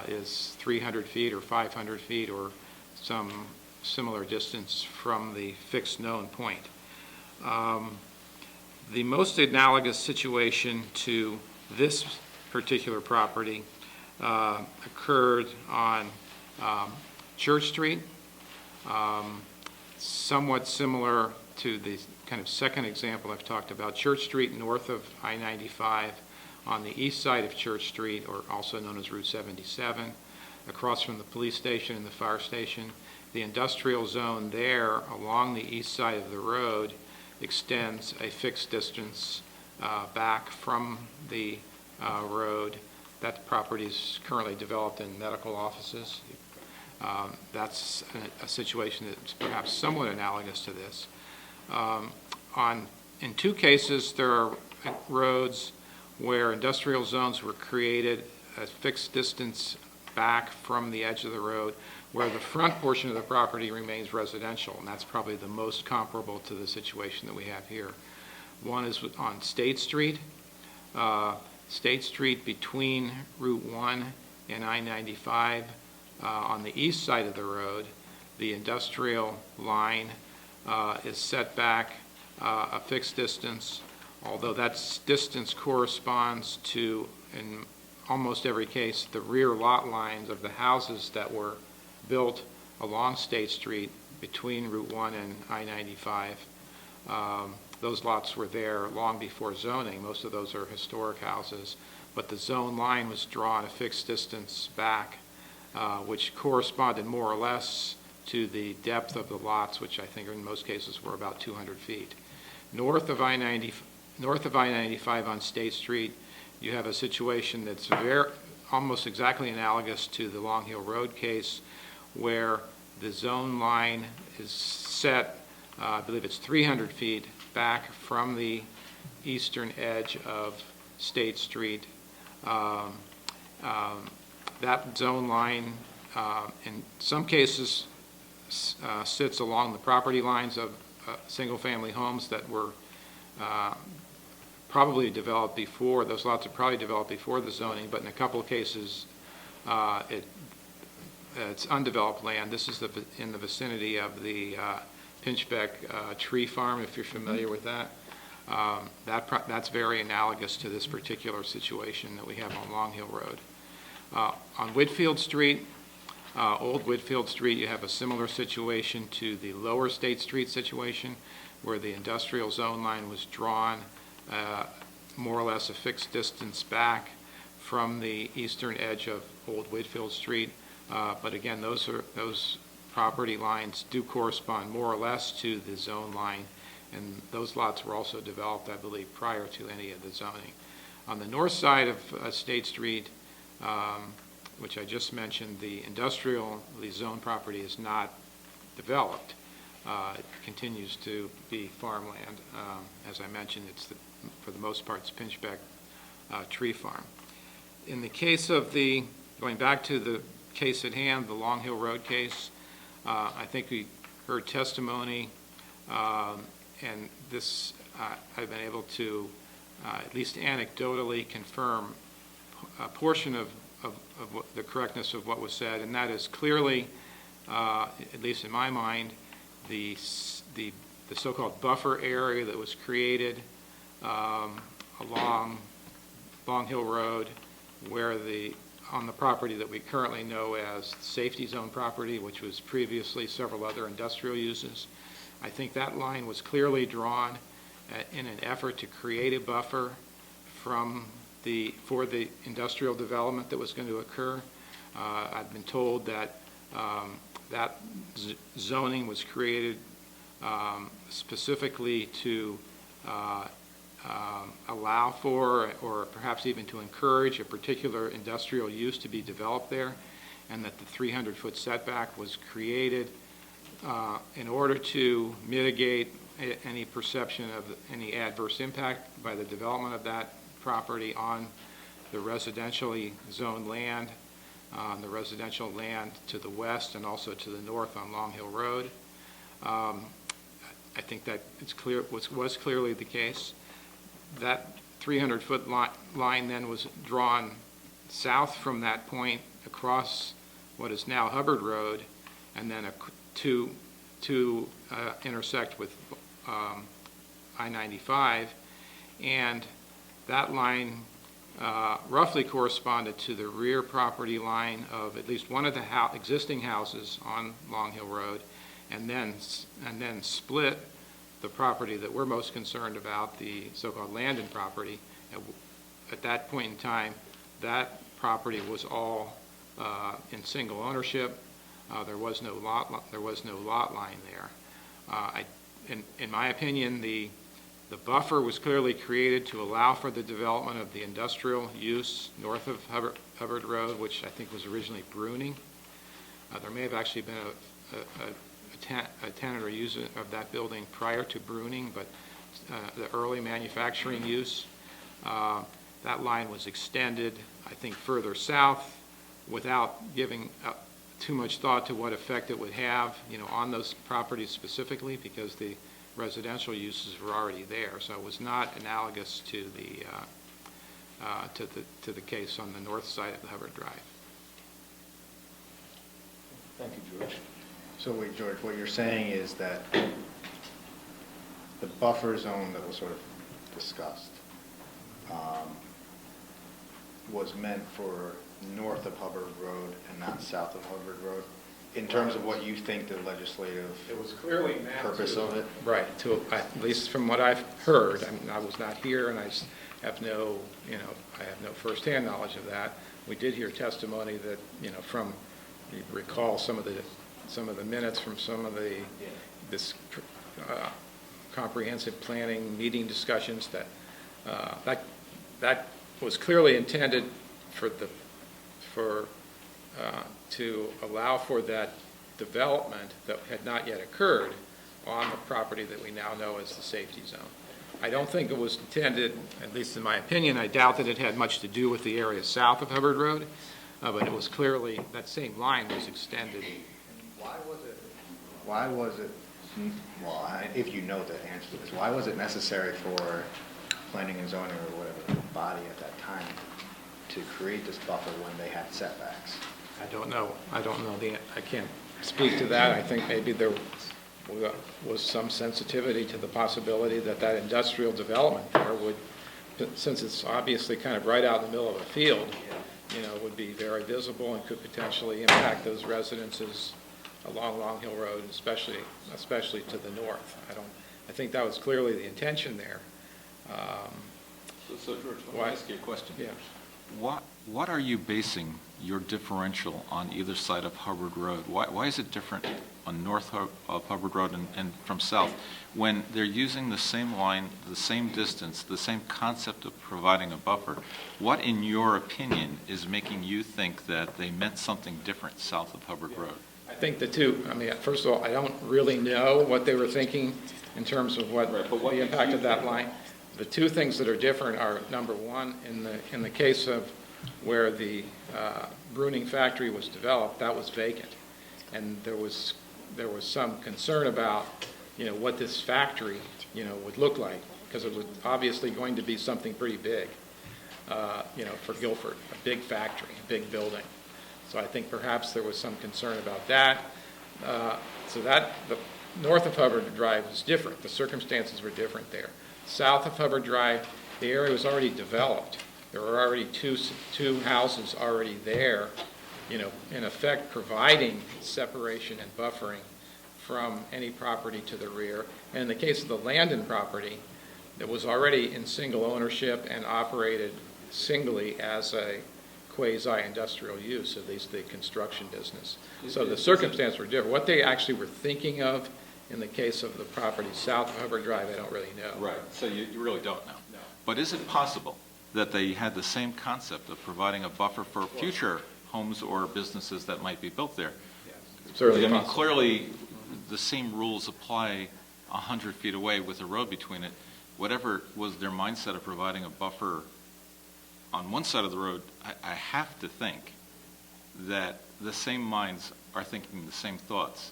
is 300 feet or 500 feet or some similar distance from the fixed known point. The most analogous situation to this particular property occurred on Church Street, somewhat similar to the kind of second example I've talked about. Church Street north of I-95 on the east side of Church Street, or also known as Route 77, across from the police station and the fire station. The industrial zone there along the east side of the road extends a fixed distance back from the road. That property is currently developed in medical offices. That's a situation that's perhaps somewhat analogous to this. In two cases, there are roads where industrial zones were created a fixed distance back from the edge of the road, where the front portion of the property remains residential, and that's probably the most comparable to the situation that we have here. One is on State Street. State Street between Route 1 and I-95 on the east side of the road, the industrial line is set back a fixed distance, although that distance corresponds to, in almost every case, the rear lot lines of the houses that were built along State Street between Route 1 and I-95. Those lots were there long before zoning. Most of those are historic houses, but the zone line was drawn a fixed distance back, which corresponded more or less to the depth of the lots, which I think in most cases were about 200 feet. North of I-95 on State Street, you have a situation that's almost exactly analogous to the Long Hill Road case, where the zone line is set, I believe it's 300 feet back from the eastern edge of State Street. That zone line, in some cases, sits along the property lines of single-family homes that were probably developed before. Those lots are probably developed before the zoning, but in a couple of cases, it's undeveloped land. This is in the vicinity of the Pinchbeck tree farm, if you're familiar with that. That's very analogous to this particular situation that we have on Long Hill Road. On Whitfield Street, Old Whitfield Street, you have a similar situation to the Lower State Street situation, where the industrial zone line was drawn more or less a fixed distance back from the eastern edge of Old Whitfield Street. But again, those property lines do correspond more or less to the zone line, and those lots were also developed, I believe, prior to any of the zoning. On the north side of State Street, which I just mentioned, the industrially zoned property is not developed. It continues to be farmland. As I mentioned, for the most part, it's Pinchbeck tree farm. In the case of going back to the case at hand, the Long Hill Road case, I think we heard testimony, and this I've been able to at least anecdotally confirm a portion of the correctness of what was said, and that is clearly, at least in my mind, the so-called buffer area that was created along Long Hill Road, where on the property that we currently know as safety zone property, which was previously several other industrial uses. I think that line was clearly drawn in an effort to create a buffer for the industrial development that was going to occur. I've been told that that zoning was created specifically to allow for, or perhaps even to encourage, a particular industrial use to be developed there, and that the 300-foot setback was created in order to mitigate any perception of any adverse impact by the development of that property on the residentially zoned land, the residential land to the west and also to the north on Long Hill Road. I think that was clearly the case. That 300-foot line then was drawn south from that point across what is now Hubbard Road, and then to intersect with I-95, and that line roughly corresponded to the rear property line of at least one of the existing houses on Long Hill Road, and then split the property that we're most concerned about, the so-called Landon property. At that point in time, that property was all in single ownership. There was no lot line there. In my opinion, the buffer was clearly created to allow for the development of the industrial use north of Hubbard Road, which I think was originally Bruning. There may have actually been a tenant or user of that building prior to Bruning, but the early manufacturing use, that line was extended, I think, further south without giving too much thought to what effect it would have, on those properties specifically, because the residential uses were already there. So it was not analogous to the case on the north side of the Hubbard Drive. Thank you, George. So wait, George, what you're saying is that the buffer zone that was sort of discussed was meant for north of Hubbard Road and not south of Hubbard Road, in terms of what you think the legislative purpose of it? Right, at least from what I've heard. I mean, I was not here, and I have no firsthand knowledge of that. We did hear testimony that, from, you recall some of the some of the minutes from some of this comprehensive planning meeting discussions that was clearly intended to allow for that development that had not yet occurred on the property that we now know as the safety zone. I don't think it was intended, at least in my opinion, I doubt that it had much to do with the area south of Hubbard Road, but it was clearly, that same line was extended. Why was it, if you know the answer to this, why was it necessary for planning and zoning or whatever body at that time to create this buffer when they had setbacks? I don't know. I can't speak to that. I think maybe there was some sensitivity to the possibility that industrial development there would, since it's obviously kind of right out in the middle of a field, would be very visible and could potentially impact those residences along Long Hill Road, especially to the north. I think that was clearly the intention there. So George, let me ask you a question. Yeah. What are you basing your differential on either side of Hubbard Road? Why is it different on north of Hubbard Road and from south when they're using the same line, the same distance, the same concept of providing a buffer? What, in your opinion, is making you think that they meant something different south of Hubbard Road? I think the two, first of all, I don't really know what they were thinking in terms of what the impact of that line. The two things that are different are, number one, in the case of where the Bruning factory was developed, that was vacant. And there was some concern about, what this factory, would look like, because it was obviously going to be something pretty big, for Guilford, a big factory, a big building. So I think perhaps there was some concern about that. So the north of Hubbard Drive was different. The circumstances were different there. South of Hubbard Drive, the area was already developed. There were already two houses already there, in effect providing separation and buffering from any property to the rear. And in the case of the Landon property, it was already in single ownership and operated singly as a quasi-industrial use, at least the construction business. So the circumstances were different. What they actually were thinking of in the case of the property south of Hubbard Drive, I don't really know. Right, so you really don't know. No. But is it possible that they had the same concept of providing a buffer for future homes or businesses that might be built there? Yes. Certainly possible. Clearly, the same rules apply 100 feet away with a road between it. Whatever was their mindset of providing a buffer on one side of the road, I have to think that the same minds are thinking the same thoughts.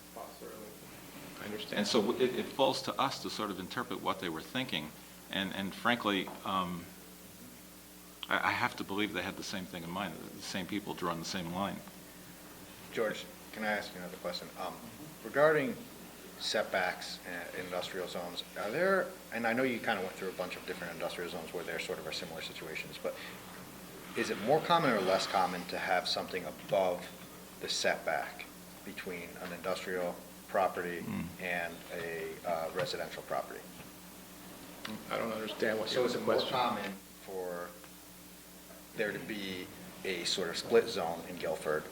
I understand. And so it falls to us to sort of interpret what they were thinking. And frankly, I have to believe they had the same thing in mind, the same people drawing the same line. George, can I ask you another question? Regarding setbacks and industrial zones, are there, and I know you kind of went through a bunch of different industrial zones where there sort of are similar situations, but is it more common or less common to have something above the setback between an industrial property and a residential property? I don't understand what So your is it question. more common for there to be a sort of split zone in Guilford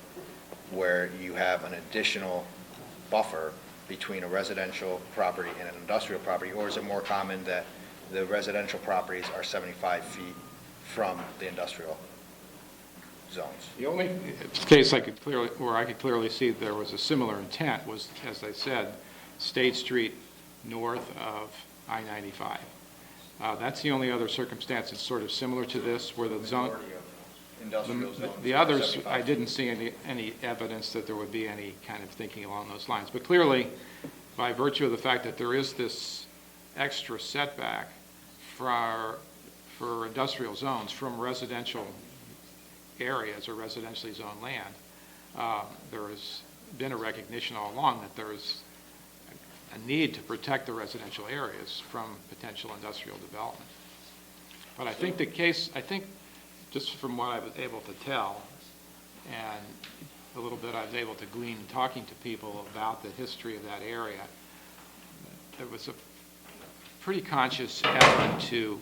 where you have an additional buffer between a residential property and an industrial property, or is it more common that the residential properties are 75 feet from the industrial zones? The only case where I could clearly see there was a similar intent was, as I said, State Street north of I-95. That's the only other circumstance that's sort of similar to this, where the zone. The others, I didn't see any evidence that there would be any kind of thinking along those lines. But clearly, by virtue of the fact that there is this extra setback for industrial zones from residential areas or residentially zoned land, there has been a recognition all along that there is a need to protect the residential areas from potential industrial development. But I think just from what I was able to tell, and a little bit I was able to glean talking to people about the history of that area, there was a pretty conscious effort to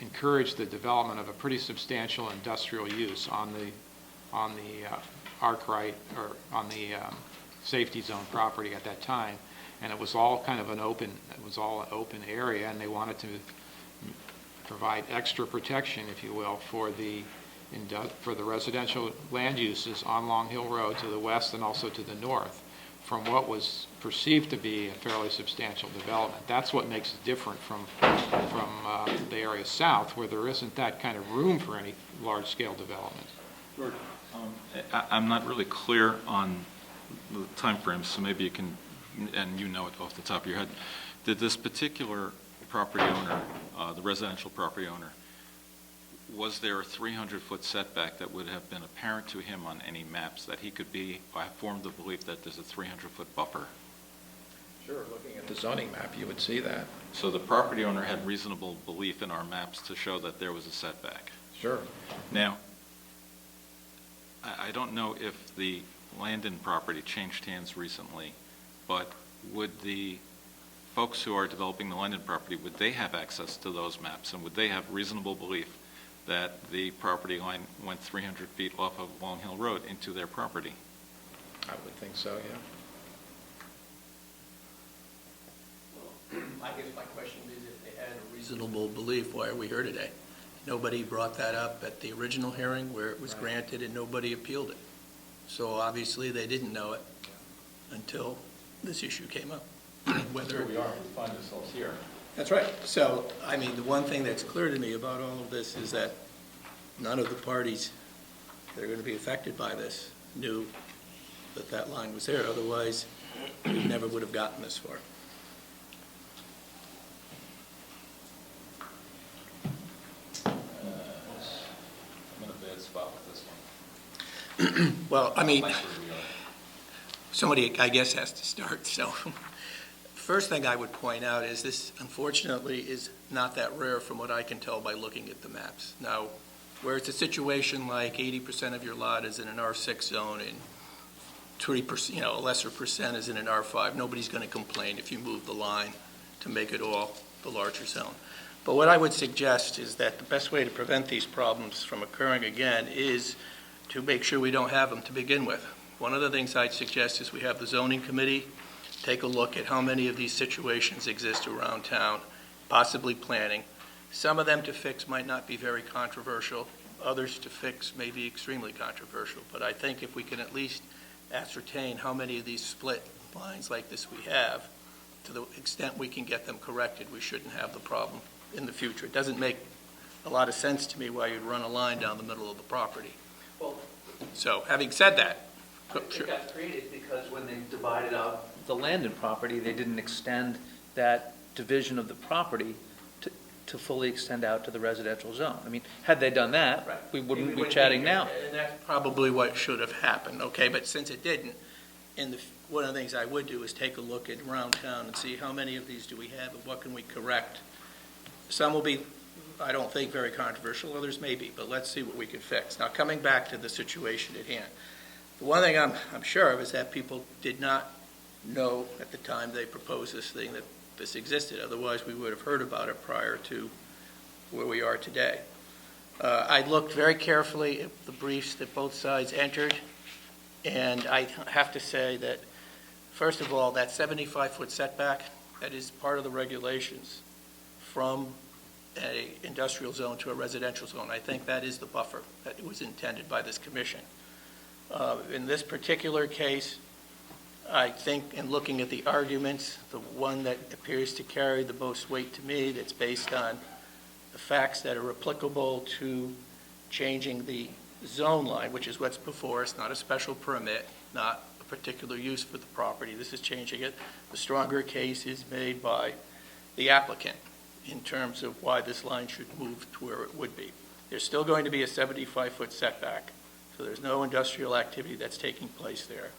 encourage the development of a pretty substantial industrial use on the Arkwright, or on the safety zone property at that time, and it was all kind of an open area, and they wanted to provide extra protection, if you will, for the residential land uses on Long Hill Road to the west and also to the north, from what was perceived to be a fairly substantial development. That's what makes it different from the area south, where there isn't that kind of room for any large-scale development. George, I'm not really clear on the timeframes, so maybe you can, and you know it off the top of your head. Did this particular property owner, the residential property owner, was there a 300-foot setback that would have been apparent to him on any maps that he could be, I formed the belief that there's a 300-foot buffer? Sure, looking at the zoning map, you would see that. So the property owner had reasonable belief in our maps to show that there was a setback? Sure. Now, I don't know if the Landon property changed hands recently, but would the folks who are developing the Landon property, would they have access to those maps, and would they have reasonable belief that the property line went 300 feet off of Long Hill Road into their property? I would think so, yeah. I guess my question is, if they had a reasonable belief, why are we here today? Nobody brought that up at the original hearing where it was granted, and nobody appealed it. So obviously, they didn't know it until this issue came up. Here we are, we find ourselves here. That's right. So, I mean, the one thing that's clear to me about all of this is that none of the parties that are going to be affected by this knew that that line was there. Otherwise, we never would have gotten this far. I'm in a bad spot with this one. Well, I mean, Like where we are. somebody, I guess, has to start. So, first thing I would point out is this, unfortunately, is not that rare from what I can tell by looking at the maps. Now, where it's a situation like 80% of your lot is in an R6 zone and 20%, a lesser percent is in an R5, nobody's going to complain if you move the line to make it all the larger zone. But what I would suggest is that the best way to prevent these problems from occurring again is to make sure we don't have them to begin with. One of the things I'd suggest is we have the zoning committee take a look at how many of these situations exist around town, possibly planning. Some of them to fix might not be very controversial. Others to fix may be extremely controversial. But I think if we can at least ascertain how many of these split lines like this we have, to the extent we can get them corrected, we shouldn't have the problem in the future. It doesn't make a lot of sense to me why you'd run a line down the middle of the property. Well, So, having said that, it got created because when they divided up the Landon property, they didn't extend that division of the property to fully extend out to the residential zone. I mean, had they done that, we wouldn't be chatting now. And that's probably what should have happened, okay? But since it didn't, one of the things I would do is take a look at around town and see how many of these do we have and what can we correct. Some will be, I don't think, very controversial, others may be, but let's see what we can fix. Now, coming back to the situation at hand, the one thing I'm sure of is that people did not know at the time they proposed this thing that this existed. Otherwise, we would have heard about it prior to where we are today. I looked very carefully at the briefs that both sides entered, and I have to say that, first of all, that 75-foot setback, that is part of the regulations from an industrial zone to a residential zone. I think that is the buffer that was intended by this commission. In this particular case, I think in looking at the arguments, the one that appears to carry the most weight to me, that's based on the facts that are applicable to changing the zone line, which is what's before us, not a special permit, not a particular use for the property. This is changing it. The stronger case is made by the applicant in terms of why this line should move to where it would be. There's still going to be a 75-foot setback, so there's no industrial activity that's taking place there.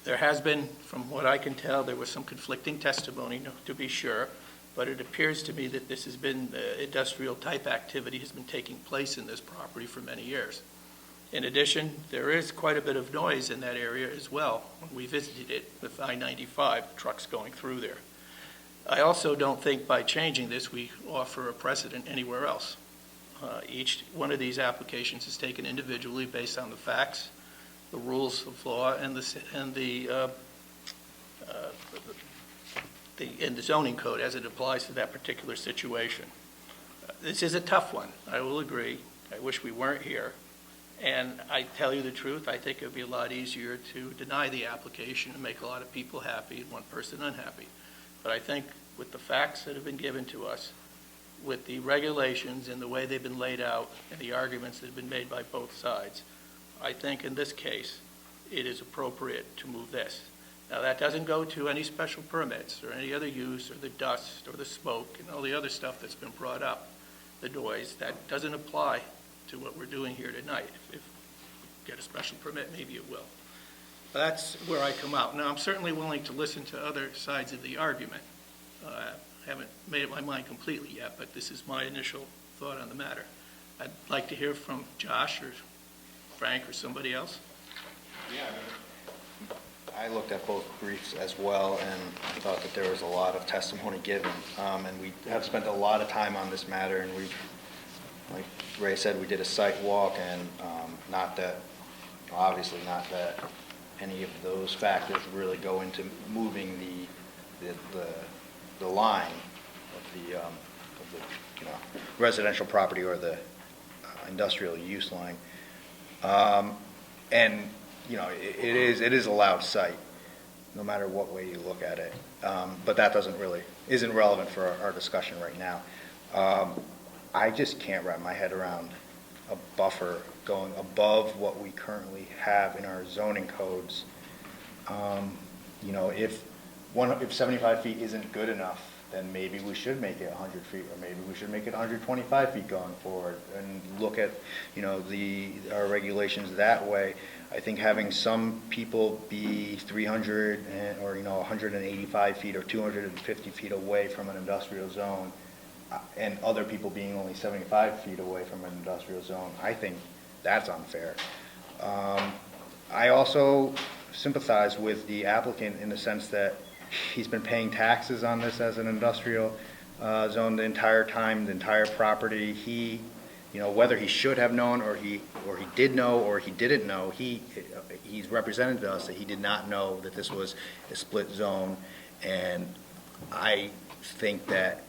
There has been, from what I can tell, there was some conflicting testimony, to be sure, but it appears to me that this has been, industrial type activity has been taking place in this property for many years. In addition, there is quite a bit of noise in that area as well. When we visited it with I-95, trucks going through there. I also don't think by changing this we offer a precedent anywhere else. Each one of these applications is taken individually based on the facts the rules of law and the zoning code as it applies to that particular situation. This is a tough one, I will agree. I wish we weren't here. And I tell you the truth, I think it would be a lot easier to deny the application and make a lot of people happy and one person unhappy. But I think with the facts that have been given to us, with the regulations and the way they've been laid out and the arguments that have been made by both sides, I think in this case, it is appropriate to move this. Now, that doesn't go to any special permits or any other use or the dust or the smoke and all the other stuff that's been brought up, the noise. That doesn't apply to what we're doing here tonight. If we get a special permit, maybe it will. That's where I come out. Now, I'm certainly willing to listen to other sides of the argument. I haven't made up my mind completely yet, but this is my initial thought on the matter. I'd like to hear from Josh or Frank or somebody else. I looked at both briefs as well and thought that there was a lot of testimony given. And we have spent a lot of time on this matter, and we, like Ray said, we did a site walk, and obviously not that any of those factors really go into moving the line of the residential property or the industrial use line. And it is a loud site, no matter what way you look at it. But that isn't relevant for our discussion right now. I just can't wrap my head around a buffer going above what we currently have in our zoning codes. If 75 feet isn't good enough, then maybe we should make it 100 feet, or maybe we should make it 125 feet going forward, and look at, our regulations that way. I think having some people be 300 or 185 feet or 250 feet away from an industrial zone, and other people being only 75 feet away from an industrial zone, I think that's unfair. I also sympathize with the applicant in the sense that he's been paying taxes on this as an industrial zone the entire time, the entire property. He, whether he should have known or he did know or he didn't know, he's represented to us that he did not know that this was a split zone. And I think that,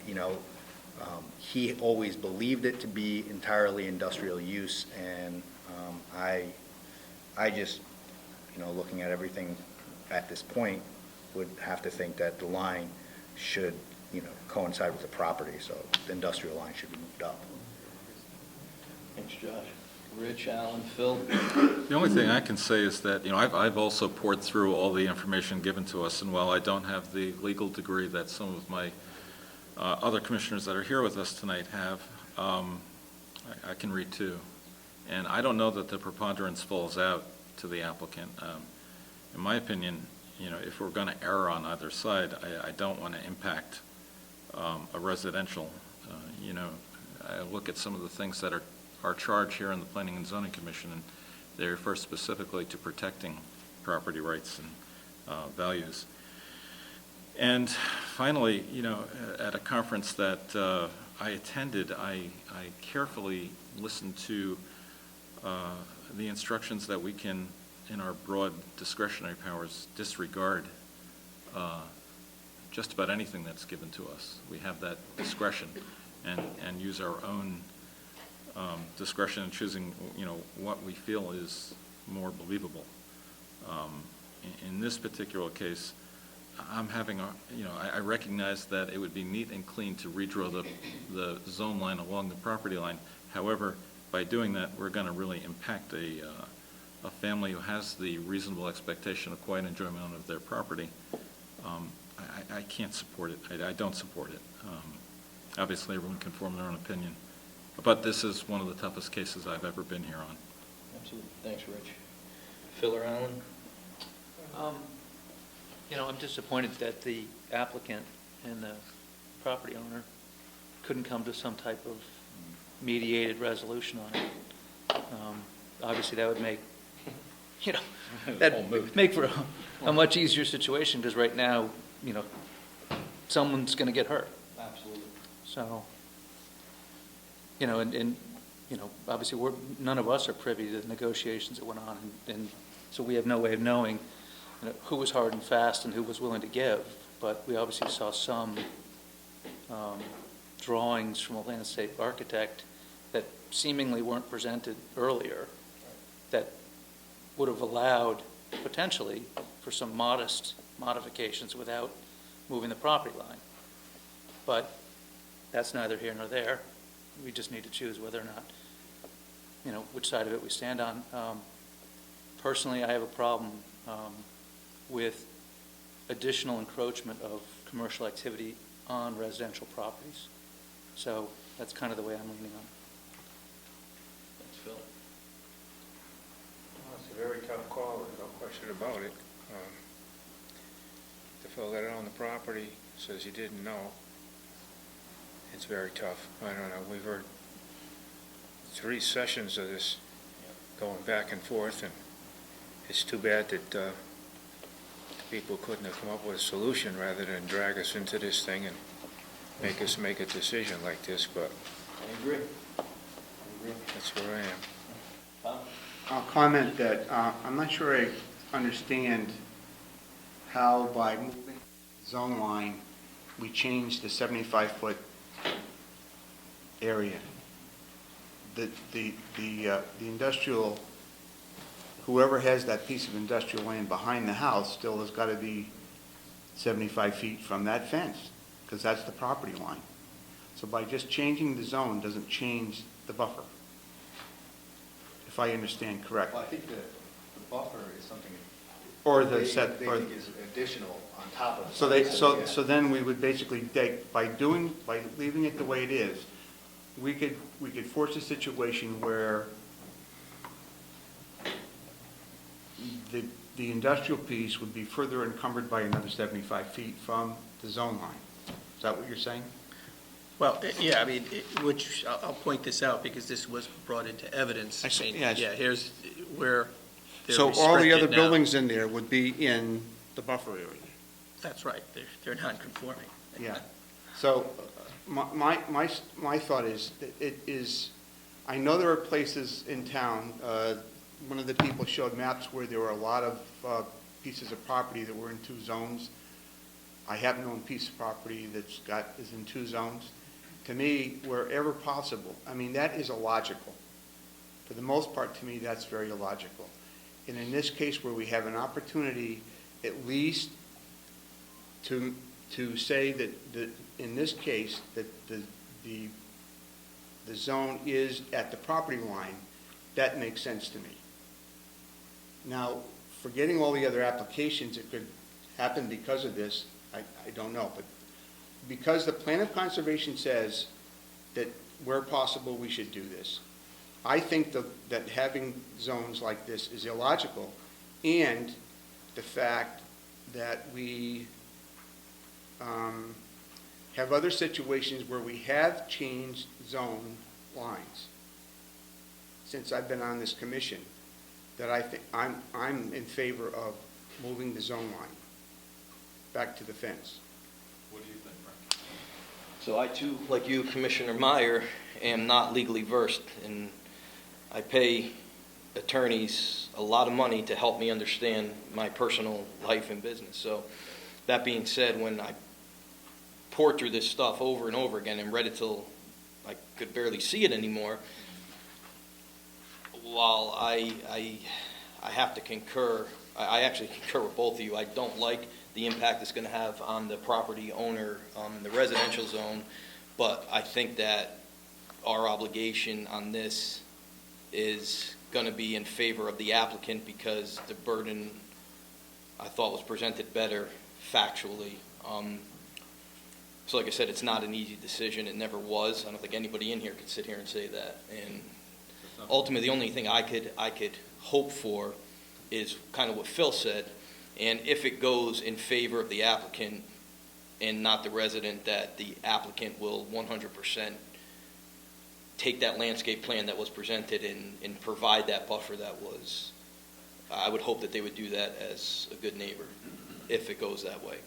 he always believed it to be entirely industrial use. And I just, looking at everything at this point, would have to think that the line should, coincide with the property, so the industrial line should be moved up. Thanks, Josh. Rich, Alan, Phil? The only thing I can say is that, I've also poured through all the information given to us, and while I don't have the legal degree that some of my other commissioners that are here with us tonight have, I can read too. And I don't know that the preponderance falls out to the applicant. In my opinion, if we're going to err on either side, I don't want to impact a residential. I look at some of the things that are charged here in the Planning and Zoning Commission, and they refer specifically to protecting property rights and values. And finally, at a conference that I attended, I carefully listened to the instructions that we can, in our broad discretionary powers, disregard just about anything that's given to us. We have that discretion and use our own discretion in choosing, what we feel is more believable. In this particular case, I'm having I recognize that it would be neat and clean to redraw the zone line along the property line. However, by doing that, we're going to really impact a family who has the reasonable expectation of quiet enjoyment of their property. I can't support it. I don't support it. Obviously, everyone can form their own opinion. But this is one of the toughest cases I've ever been here on. Absolutely. Thanks, Rich. Phil or Alan? I'm disappointed that the applicant and the property owner couldn't come to some type of mediated resolution on it. Obviously, that would make, make for a much easier situation, because right now, someone's going to get hurt. Absolutely. So, obviously, none of us are privy to the negotiations that went on, and So we have no way of knowing, who was hard and fast and who was willing to give. But we obviously saw some drawings from a landscape architect that seemingly weren't presented earlier that would have allowed potentially for some modest modifications without moving the property line. But that's neither here nor there. We just need to choose whether or not, which side of it we stand on. Personally, I have a problem with additional encroachment of commercial activity on residential properties. So that's kind of the way I'm leaning on it. Thanks, Phil. Well, it's a very tough call, there's no question about it. The fellow that owned the property says he didn't know. It's very tough. I don't know. We've heard 3 sessions of this going back and forth, and it's too bad that people couldn't have come up with a solution rather than drag us into this thing and make us make a decision like this, but I agree. that's where I am. Tom? I'll comment that I'm not sure I understand how by moving the zone line, we changed the 75-foot area. The industrial, whoever has that piece of industrial land behind the house still has got to be 75 feet from that fence, because that's the property line. So by just changing the zone doesn't change the buffer, if I understand correctly. Well, I think the buffer is something. Or they the set, they or, think is additional on top of. so they, Yeah. so then we would basically take, by leaving it the way it is, we could force a situation where the industrial piece would be further encumbered by another 75 feet from the zone line. Is that what you're saying? Well, yeah, I mean, which, I'll point this out because this was brought into evidence. I see, I mean, yes. Yeah, here's where they're So all the other restricted now. buildings in there would be in the buffer area? That's right, they're non-conforming. Yeah. So my thought is, that it is, I know there are places in town, one of the people showed maps where there were a lot of pieces of property that were in 2 zones. I happen to own a piece of property is in 2 zones. To me, wherever possible, I mean, that is illogical. For the most part, to me, that's very illogical. And in this case, where we have an opportunity, at least to say that in this case, that the zone is at the property line, that makes sense to me. Now, forgetting all the other applications that could happen because of this, I don't know, but because the plan of conservation says that where possible, we should do this, I think that having zones like this is illogical, and the fact that we have other situations where we have changed zone lines since I've been on this commission, that I think I'm in favor of moving the zone line back to the fence. What do you think, Frank? So I too, like you, Commissioner Meyer, am not legally versed, and I pay attorneys a lot of money to help me understand my personal life and business. So that being said, when I poured through this stuff over and over again and read it till I could barely see it anymore, while I have to concur, I actually concur with both of you. I don't like the impact it's going to have on the property owner in the residential zone, but I think that our obligation on this is going to be in favor of the applicant because the burden, I thought, was presented better factually. So like I said, it's not an easy decision. It never was. I don't think anybody in here could sit here and say that. And ultimately, the only thing I could hope for is kind of what Phil said, and if it goes in favor of the applicant and not the resident, that the applicant will 100% take that landscape plan that was presented and provide that buffer that was, I would hope that they would do that as a good neighbor, if it goes that way.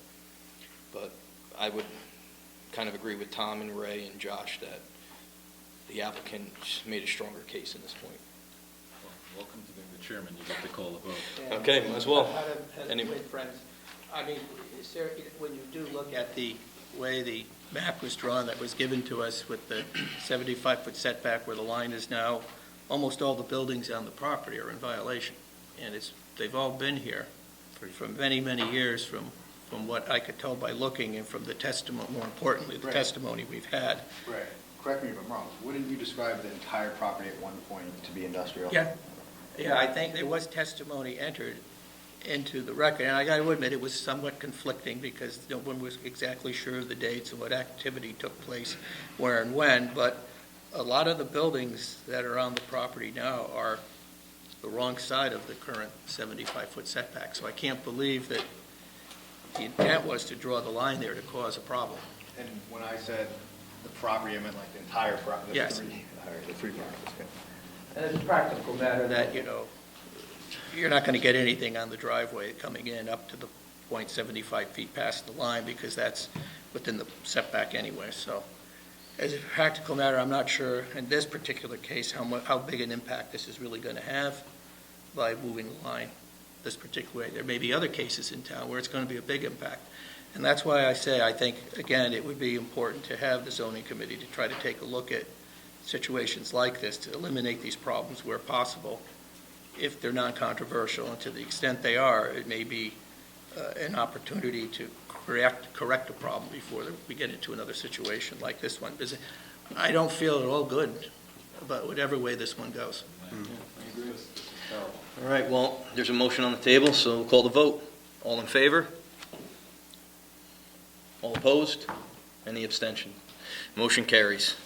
But I would kind of agree with Tom and Ray and Josh that the applicant made a stronger case in this point. Welcome to being the chairman, you get to call the vote. Okay, might as well. How to Any- friends. I mean, is there, when you do look at the way the map was drawn that was given to us with the 75-foot setback where the line is now, almost all the buildings on the property are in violation. And they've all been here for many, many years from what I could tell by looking and from the testimony, more importantly, the Right. testimony we've had. Right. Correct me if I'm wrong. Wouldn't you describe the entire property at one point to be industrial? Yeah, I think there was testimony entered into the record, and I got to admit, it was somewhat conflicting because no one was exactly sure of the dates and what activity took place where and when, but a lot of the buildings that are on the property now are the wrong side of the current 75-foot setback, so I can't believe that the intent was to draw the line there to cause a problem. And when I said the property, I meant like the entire property? Yes. The three properties, okay. And as a practical matter, that, you're not going to get anything on the driveway coming in up to the point 75 feet past the line because that's within the setback anyway. So as a practical matter, I'm not sure in this particular case how big an impact this is really going to have by moving the line this particular way. There may be other cases in town where it's going to be a big impact. And that's why I say I think, again, it would be important to have the zoning committee to try to take a look at situations like this to eliminate these problems where possible, if they're non-controversial, and to the extent they are, it may be an opportunity to correct a problem before we get into another situation like this one. Because I don't feel at all good about whatever way this one goes. All right, well, there's a motion on the table, so we'll call the vote. All in favor? All opposed? Any abstention? Motion carries.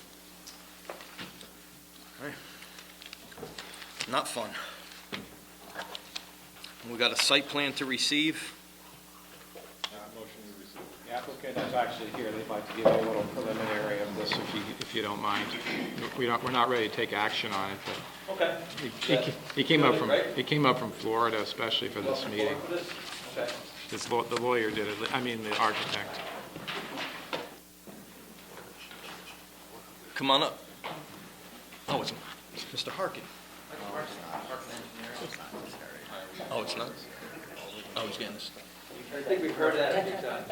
All right. Not fun. We got a site plan to receive. Motion to receive. The applicant is actually here. They'd like to give you a little preliminary of this, if you don't mind. We're not ready to take action on it, but Okay. he came up from Florida especially for this meeting. Okay. The lawyer did it. I mean, the architect. Come on up. Oh, it's Mr. Harkin. Oh, it's not? Oh, he's getting this. I think we've heard that a few times.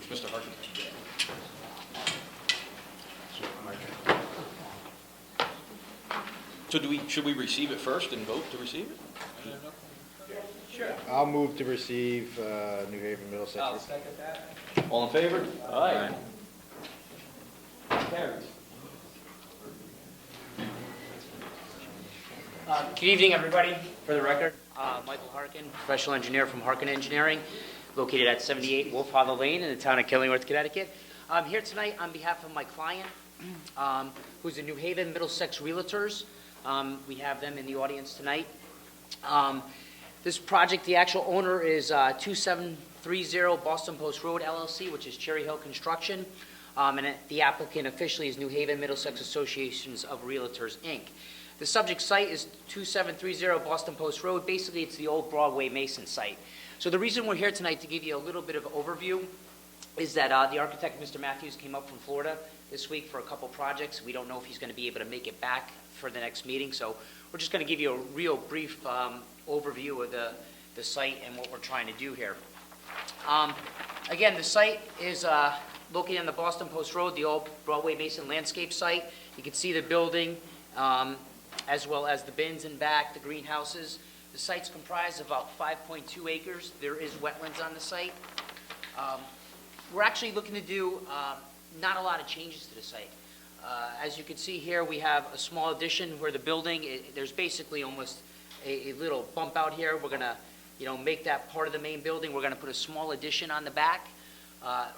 It's Mr. Harkin. So should we receive it first and vote to receive it? Sure. I'll move to receive New Haven, Middlesex. I'll second that. All in favor? Aye. Carries. Good evening, everybody. For the record, Michael Harkin, professional engineer from Harkin Engineering, located at 78 Wolffather Lane in the town of Killingworth, Connecticut. I'm here tonight on behalf of my client, who's the New Haven Middlesex Realtors. We have them in the audience tonight. This project, the actual owner is 2730 Boston Post Road, LLC, which is Cherry Hill Construction. And the applicant officially is New Haven Middlesex Associations of Realtors, Inc. The subject site is 2730 Boston Post Road. Basically, it's the old Broadway Mason site. So the reason we're here tonight to give you a little bit of overview is that the architect, Mr. Matthews, came up from Florida this week for a couple projects. We don't know if he's going to be able to make it back for the next meeting, so we're just going to give you a real brief overview of the site and what we're trying to do here. Again, the site is located on the Boston Post Road, the old Broadway Mason landscape site. You can see the building, as well as the bins in back, the greenhouses. The site's comprised of about 5.2 acres. There is wetlands on the site. We're actually looking to do not a lot of changes to the site. As you can see here, we have a small addition where the building, there's basically almost a little bump out here. We're going to make that part of the main building. We're going to put a small addition on the back.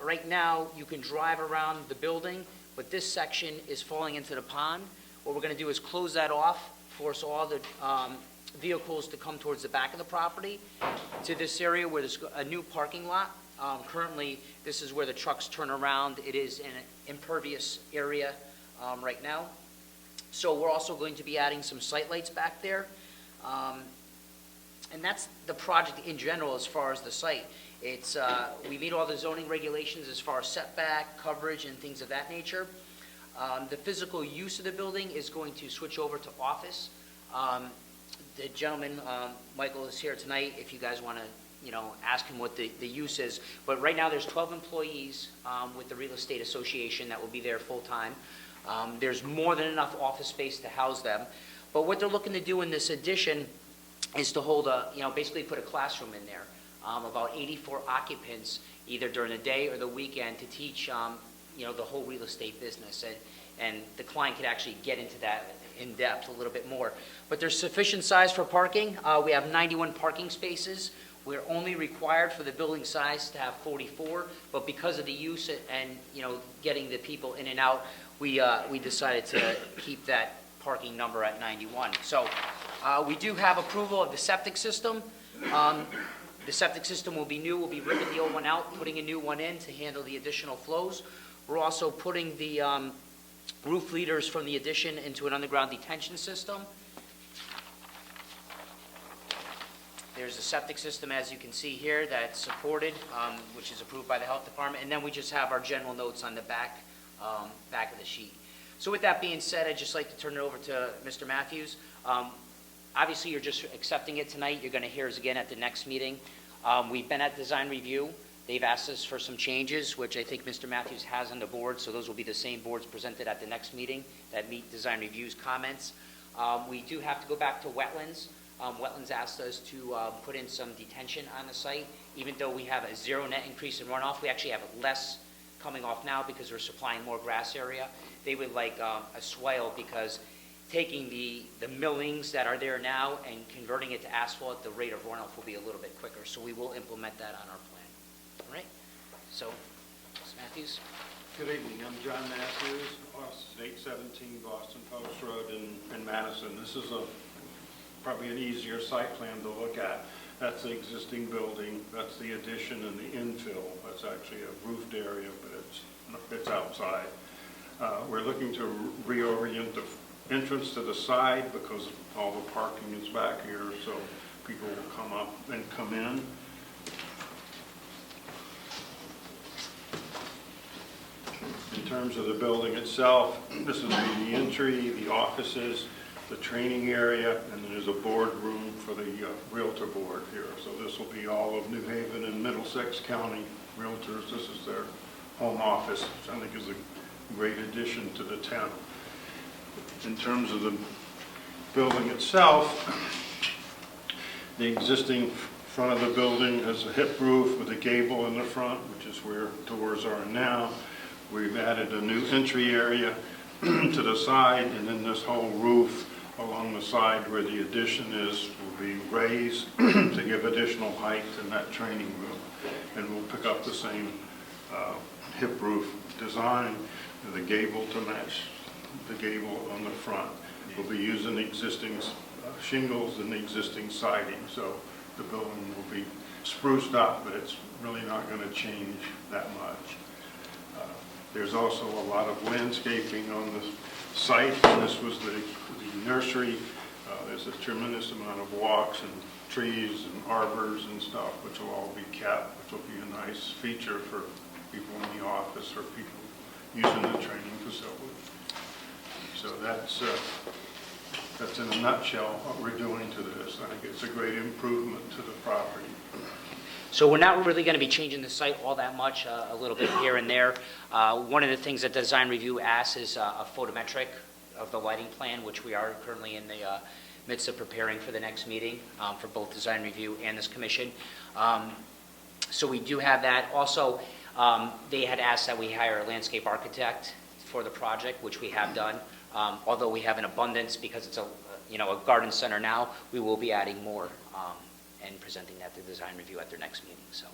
Right now, you can drive around the building, but this section is falling into the pond. What we're going to do is close that off, force all the vehicles to come towards the back of the property to this area where there's a new parking lot. Currently, this is where the trucks turn around. It is an impervious area right now. So we're also going to be adding some site lights back there. And that's the project in general as far as the site. It's we meet all the zoning regulations as far as setback, coverage, and things of that nature. The physical use of the building is going to switch over to office. the gentleman, Michael, is here tonight, if you guys want to, ask him what the use is. But right now, there's 12 employees with the Real Estate Association that will be there full-time. There's more than enough office space to house them. But what they're looking to do in this addition is to hold basically put a classroom in there, about 84 occupants, either during the day or the weekend, to teach, the whole real estate business. And the client could actually get into that in depth a little bit more. But there's sufficient size for parking. We have 91 parking spaces. We're only required for the building size to have 44, but because of the use and, getting the people in and out, we decided to keep that parking number at 91. So we do have approval of the septic system. The septic system will be new. We'll be ripping the old one out, putting a new one in to handle the additional flows. We're also putting the roof leaders from the addition into an underground detention system. There's a septic system, as you can see here, that's supported, which is approved by the health department, and then we just have our general notes on the back of the sheet. So with that being said, I'd just like to turn it over to Mr. Matthews. Obviously, you're just accepting it tonight. You're going to hear us again at the next meeting. We've been at design review. They've asked us for some changes, which I think Mr. Matthews has on the board, so those will be the same boards presented at the next meeting that meet design review's comments. We do have to go back to wetlands. Wetlands asked us to put in some detention on the site. Even though we have a zero net increase in runoff, we actually have less coming off now because we're supplying more grass area. They would like a swale because taking the millings that are there now and converting it to asphalt, the rate of runoff will be a little bit quicker. So we will implement that on our plan. All right? So, Mr. Matthews? Good evening, I'm John Matthews, 817 Boston Post Road in Madison. This is probably an easier site plan to look at. That's the existing building, that's the addition and the infill. That's actually a roofed area, but it's outside. We're looking to reorient the entrance to the side because all the parking is back here, so people will come up and come in. In terms of the building itself, this is the entry, the offices, the training area, and then there's a board room for the Realtor board here. So this will be all of New Haven and Middlesex County Realtors. This is their home office, which I think is a great addition to the town. In terms of the building itself, the existing front of the building has a hip roof with a gable in the front, which is where doors are now. We've added a new entry area to the side, and then this whole roof along the side where the addition is will be raised to give additional height in that training room. And we'll pick up the same hip roof design, and the gable to match the gable on the front. We'll be using the existing shingles and the existing siding, so the building will be spruced up, but it's really not going to change that much. There's also a lot of landscaping on the site, and this was the nursery. There's a tremendous amount of walks and trees and arbors and stuff, which will all be kept, which will be a nice feature for people in the office or people using the training facility. So that's in a nutshell what we're doing to this. I think it's a great improvement to the property. So we're not really going to be changing the site all that much, a little bit here and there. One of the things that design review asks is a photometric of the lighting plan, which we are currently in the midst of preparing for the next meeting for both design review and this commission. So we do have that. Also, they had asked that we hire a landscape architect for the project, which we have done. Although we have an abundance because it's a garden center now, we will be adding more and presenting that to design review at their next meeting. So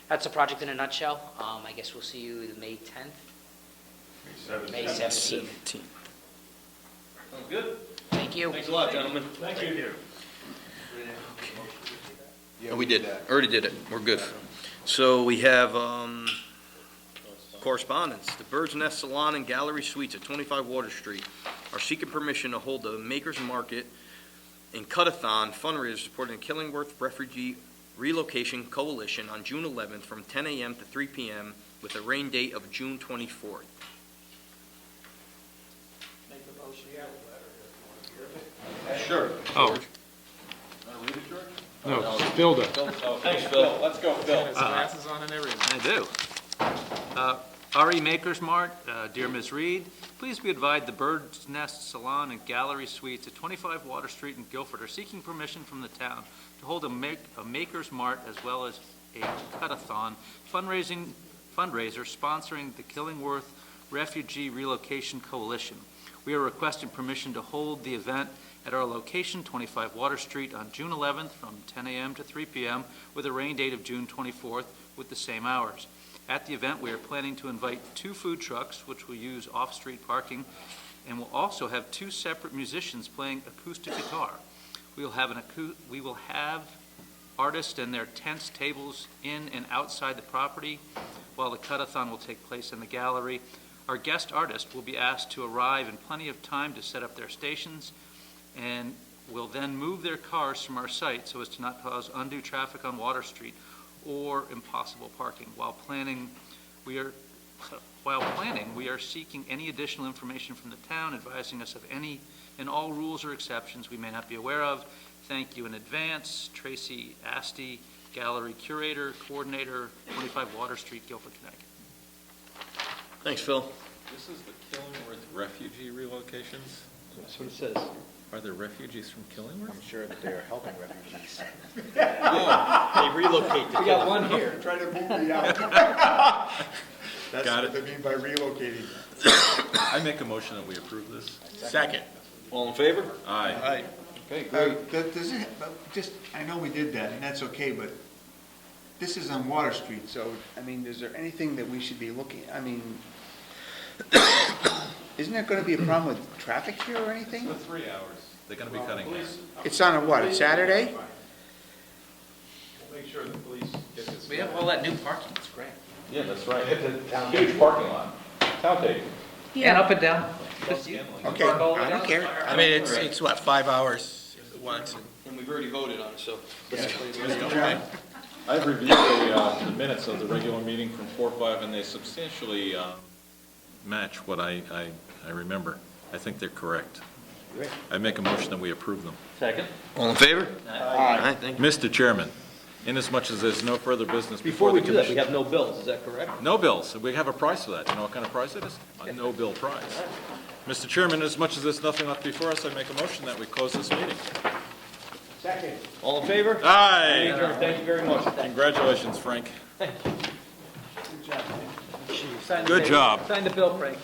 that's the project in a nutshell. I guess we'll see you May 10th? May 17th. Sounds good. Thank you. Thanks a lot, gentlemen. Thank you. Oh, we did. Already did it. We're good. So we have correspondence. The Bird's Nest Salon and Gallery Suites at 25 Water Street are seeking permission to hold the Makers Market and Cut-a-thon fundraiser supporting the Killingworth Refugee Relocation Coalition on June 11th from 10 a.m. to 3 p.m. with a rain date of June 24th. Make the motion. Sure. Oh, No, Phil does. Thanks, Phil. Let's go, Phil. His glasses on and everything. I do. RE Makers Mart, dear Ms. Reed, please be advised the Bird's Nest Salon and Gallery Suites at 25 Water Street in Guilford are seeking permission from the town to hold a Makers Mart as well as a cut-a-thon fundraiser sponsoring the Killingworth Refugee Relocation Coalition. We are requesting permission to hold the event at our location, 25 Water Street, on June 11th from 10 a.m. to 3 p.m. with a rain date of June 24th with the same hours. At the event, we are planning to invite 2 food trucks, which will use off-street parking, and will also have 2 separate musicians playing acoustic guitar. We will have artists and their tents, tables in and outside the property, while the cut-a-thon will take place in the gallery. Our guest artist will be asked to arrive in plenty of time to set up their stations, and will then move their cars from our site so as to not cause undue traffic on Water Street or impossible parking. While planning, we are seeking any additional information from the town, advising us of any and all rules or exceptions we may not be aware of. Thank you in advance. Tracy Asti, Gallery Curator, Coordinator, 25 Water Street, Guilford, Connecticut. Thanks, Phil. This is the Killingworth refugee relocations? That's what it says. Are there refugees from Killingworth? I'm sure that they are helping refugees. They relocate to We got one here. Try to move me out. That's Got what it. they mean by relocating. I make a motion that we approve this. Second. All in favor? Aye. Okay, Does it, just, I know we did that, and that's okay, but this is on Water Street, so, I mean, is there anything that we should be looking, I mean, isn't there gonna be a problem with traffic here or anything? For 3 hours. They're going to be cutting hair. It's on a what, a Saturday? We'll make sure the police get this. We have all that new parking, it's great. Yeah, that's right. Huge parking lot. Town taking. And up and down. Okay, I don't care. I mean, it's what, 5 hours once? and we've already voted on it, so. Okay. I've reviewed the minutes of the regular meeting from 4-5, and they substantially match what I remember. I think they're correct. I make a motion that we approve them. Second. All in favor? Aye. Thank you. Mr. Chairman, inasmuch as there's no further business Before before we the do that, we commission. have no bills, is that correct? No bills. We have a price for that. You know what kind of price it is? A no-bill price. Mr. Chairman, as much as there's nothing left before us, I make a motion that we close this meeting. Second. All in favor? Aye. Thank you very much. Congratulations, Frank. Sign the Good bill. job. Sign the bill, Frank.